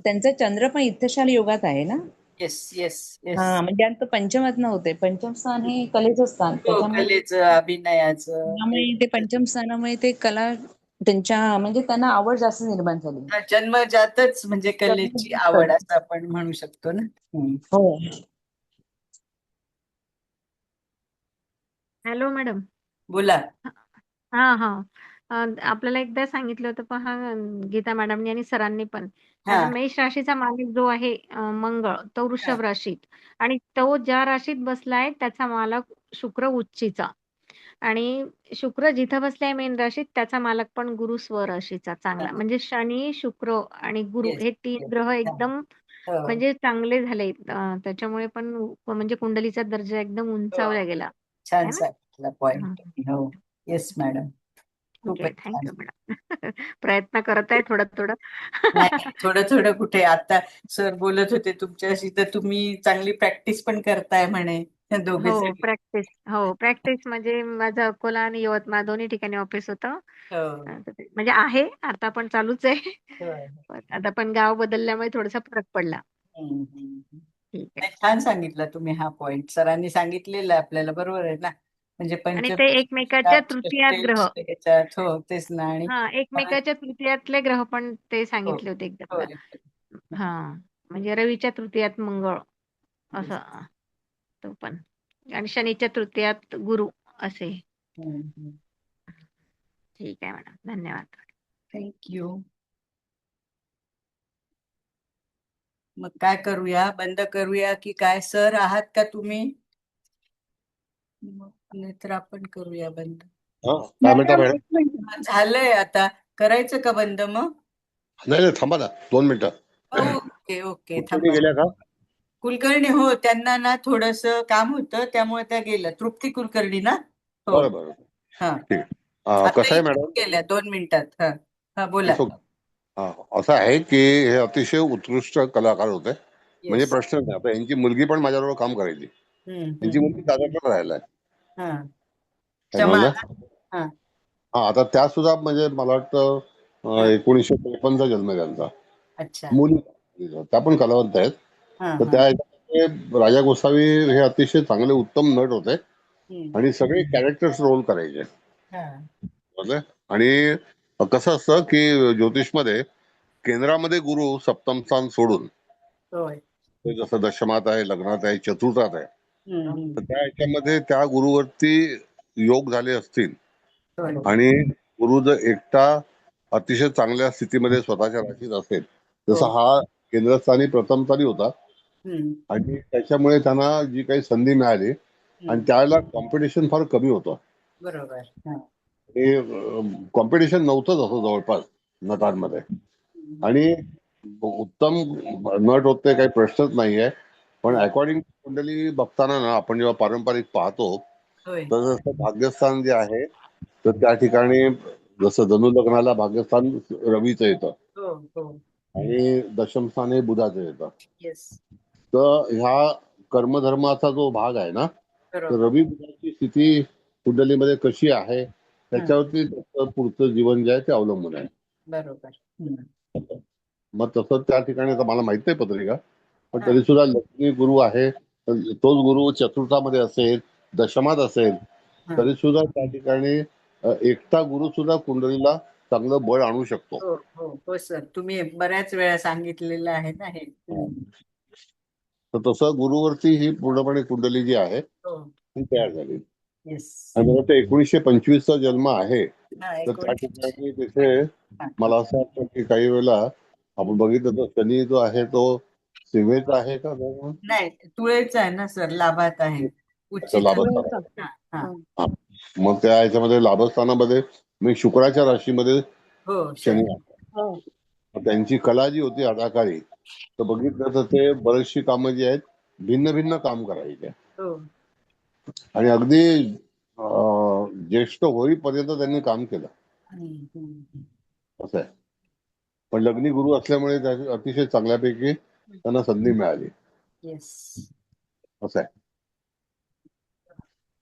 त्यांचं चंद्र पण इत्थशाल योगात आहे ना. Yes yes yes. हा म्हणजे आता पंचमात नव्हते. पंचम स्थान हे कलेचं स्थान, हो त्याच्यामुळे कलेचं अभिनयाचं ते पंचम स्थानामुळे ते कला त्यांच्या म्हणजे त्यांना आवड जास्त निर्माण झाली. जन्मजातच म्हणजे कलेची आवड असं आपण म्हणू शकतो ना. हो. Hello madam. बोला. हा हा आपल्याला एकदा सांगितलं होतं पहा गीता मॅडमनी आणि सरांनी पण. हा आता मेष राशीचा मालिक जो आहे मंगळ, तो वृषभ राशीत आणि तो ज्या राशीत बसलाय त्याचा मालक शुक्र उच्चीचा आणि शुक्र जिथं बसलाय मेन राशीत त्याचा मालक पण गुरु स्वराशीचा चांगला. म्हणजे शनी, शुक्र आणि गुरु येस हे 3 ग्रह एकदम हो म्हणजे चांगले झाले. त्याच्यामुळे पण म्हणजे कुंडलीचा दर्जा एकदम हो उंचावला गेला छान है ना. सांगितलं हा. पॉइंट. हो येस मॅडम ओके, खूपच छान. Thank you madam. प्रयत्न करत आहे थोडं थोडं. नाही थोडं थोडं कुठे, आता सर बोलत होते तुमच्याशी तर तुम्ही चांगली प्रॅक्टिस पण करताय म्हणे दोघे हो जण. प्रॅक्टिस. हो प्रॅक्टिस म्हणजे माझं अकोला आणि यवतमाळ दोन्ही ठिकाणी ऑफिस होतं. हो म्हणजे आहे आता पण चालूच आहे. हो. पण आता पण गाव बदलल्यामुळे थोडासा फरक पडला. ठीक आहे. नाही, छान सांगितलं तुम्ही हा पॉइंट. सरांनी सांगितलेलं आहे आपल्याला, बरोबर आहे ना. म्हणजे आणि ते एकमेकाच्या तृतीयात ग्रह. याच्यात हो तेच ना. आणि हा एकमेकाच्या तृतीयातले ग्रह पण ते हो सांगितले होते हो एकदम. हा म्हणजे रवीच्या तृतीयात मंगळ असं तो पण आणि शनीच्या तृतीयात गुरु असे. ठीक आहे मॅडम, धन्यवाद. थँक्यू. मग काय करूया, बंद करूया की काय? सर आहात का तुम्ही? नाही तर आपण करूया बंद. काय म्हणता मॅडम? झालंय आता, करायचं का बंद मग? नाही नाही थांबा ना 2 मिनिटं. ओके ओके कुठे थांबा. गेल्या का? कुलकर्णी हो त्यांना ना थोडस काम होतं त्यामुळे त्या गेल्या. तृप्ती कुलकर्णी ना. हो बरं बरं हा ठीक आहे. आता कसं आहे इथेच मॅडम, गेल्या 2 मिनिटात. हा हा बोला. असं आहे की हे अतिशय उत्कृष्ट कलाकार होते. म्हणजे येस. प्रश्न नाही. आता यांची मुलगी पण माझ्याबरोबर काम करायची. यांची मुलगी दादरला राहायला आहे. हा काय क्षमा. समजलं? हा हा आता त्या सुद्धा म्हणजे मला वाटतं 1953चा जन्म आहे त्यांचा. अच्छा. मुली त्या पण कलावंत आहेत. हा तर हा त्या ह्याच्यामध्ये राजा गोसावी हे अतिशय चांगले उत्तम नट होते आणि सगळे कॅरेक्टर्स रोल करायचे. समजलं? आणि कसं असतं की ज्योतिषमध्ये केंद्रामध्ये गुरु सप्तम स्थान सोडून होय. ते जसं दशमात आहे, लग्नात आहे, चतुर्थात आहे, तर त्या ह्याच्यामध्ये त्या गुरुवरती योग झाले असतील आणि गुरु जर एकटा अतिशय चांगल्या स्थितीमध्ये स्वतःच्या राशीत असेल, जसा हा केंद्रस्थानी प्रथम स्थानी होता आणि त्याच्यामुळे त्यांना जी काही संधी मिळाली आणि त्यावेळेला कॉम्पिटिशन फार कमी होतं. बरोबर. कॉम्पिटिशन नव्हतंच असं जवळपास नटांमध्ये आणि उत्तम नट होते, काही प्रश्नच नाहीये. पण अकॉर्डिंग कुंडली बघताना ना, आपण जेव्हा पारंपरिक पाहतो तर जसं भाग्यस्थान जे आहे तर त्या ठिकाणी जसं धनु लग्नाला भाग्यस्थान रवीचं येतं आणि दशमस्थान हे बुधाचं येतं. तर ह्या कर्मधर्माचा जो भाग आहे ना, तर रवी बुधाची स्थिती कुंडलीमध्ये कशी आहे त्याच्यावरती त्याचं पुढचं जीवन जे आहे ते अवलंबून आहे. बरोबर. मग तसं त्या ठिकाणी आता मला माहित नाही पत्रिका, पण तरी सुद्धा लक्ष्मी गुरु आहे, तोच गुरु चतुर्थामध्ये असेल, दशमात असेल, तरी सुद्धा त्या ठिकाणी एकटा गुरु सुद्धा कुंडलीला चांगलं बळ आणू शकतो. हो सर, तुम्ही बऱ्याच वेळा सांगितलेलं आहे ना हे. तर तसं गुरुवरती ही पूर्णपणे कुंडली जी आहे ती तयार झाली. आणि मला वाटतं 1925चा जन्म आहे, तर त्या ठिकाणी तिथे मला असं वाटतं की काही वेळेला आपण बघितलं तर शनी जो आहे तो सीमेचा आहे का? नाही, तुळेचा आहे ना सर, लाभात आहे. मग त्या ह्याच्यामध्ये लाभस्थानामध्ये मी शुक्राच्या राशीमध्ये शनी आहे. त्यांची कला जी होती अदाकारी, तर बघितलं तर ते बरीचशी कामं जी आहेत भिन्न भिन्न काम करायचे आणि अगदी ज्येष्ठ होईपर्यंत त्यांनी काम केलं असं आहे. पण लग्नी गुरु असल्यामुळे अतिशय चांगल्यापैकी त्यांना संधी मिळाली असं आहे.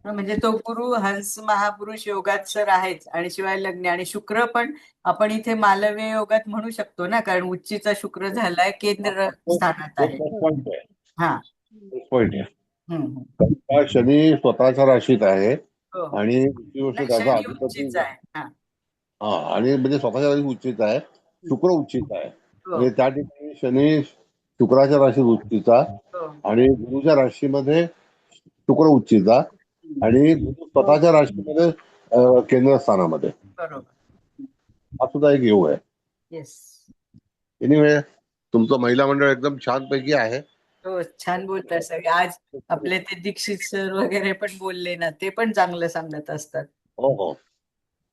म्हणजे तो गुरु हंस महापुरुष योगात सर आहेच आणि शिवाय लग्न आणि शुक्र पण आपण इथे मालव्य योगात म्हणू शकतो ना, कारण उच्चीचा शुक्र झालाय केंद्र स्थानात आहे. शनी स्वतःच्या राशीत आहे आणि दुसरी गोष्ट त्याचा अधिपती आणि म्हणजे स्वतःच्या राशीत उच्चित आहे, शुक्र उच्चित आहे. म्हणजे त्या ठिकाणी शनी शुक्राच्या राशीत उच्चीचा आणि गुरुच्या राशीमध्ये शुक्र उच्चीचा आणि गुरु स्वतःच्या राशीमध्ये केंद्रस्थानामध्ये, हा सुद्धा एक योग आहे. एनिवे, तुमचं महिला मंडळ एकदम छानपैकी आहे. हो, छान बोलतात सगळे. आज आपले ते दीक्षित सर वगैरे पण बोलले ना, ते पण चांगलं सांगत असतात. हो,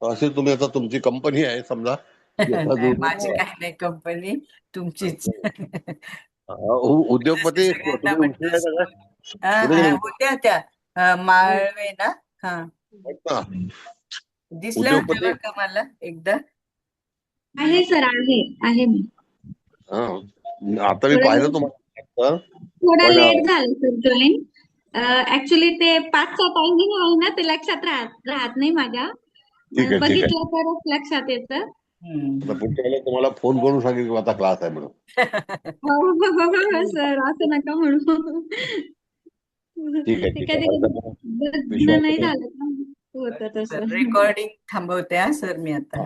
असे तुम्ही आता तुमची कंपनी आहे समजा. माझी काही नाही कंपनी, तुमचीच. उद्योगपती होत्या त्या माळवे ना. दिसल्या होत्या का मला एकदा? आहे सर, आहे मी. आता मी पाहिलं तुम्हाला, थोडा लेट झालं सर जॉईन. ऍक्च्युली ते 5चा टायमिंग आहे ना, ते लक्षात राहत नाही माझ्या. बघितलं तरच लक्षात येतं. पुढच्या वेळेला तुम्हाला फोन करून सांगेल की आता क्लास आहे म्हणून. हो सर, असं नका म्हणू. ठीक आहे. नाही झालं, होतं तसं. रेकॉर्डिंग थांबवते सर मी आता.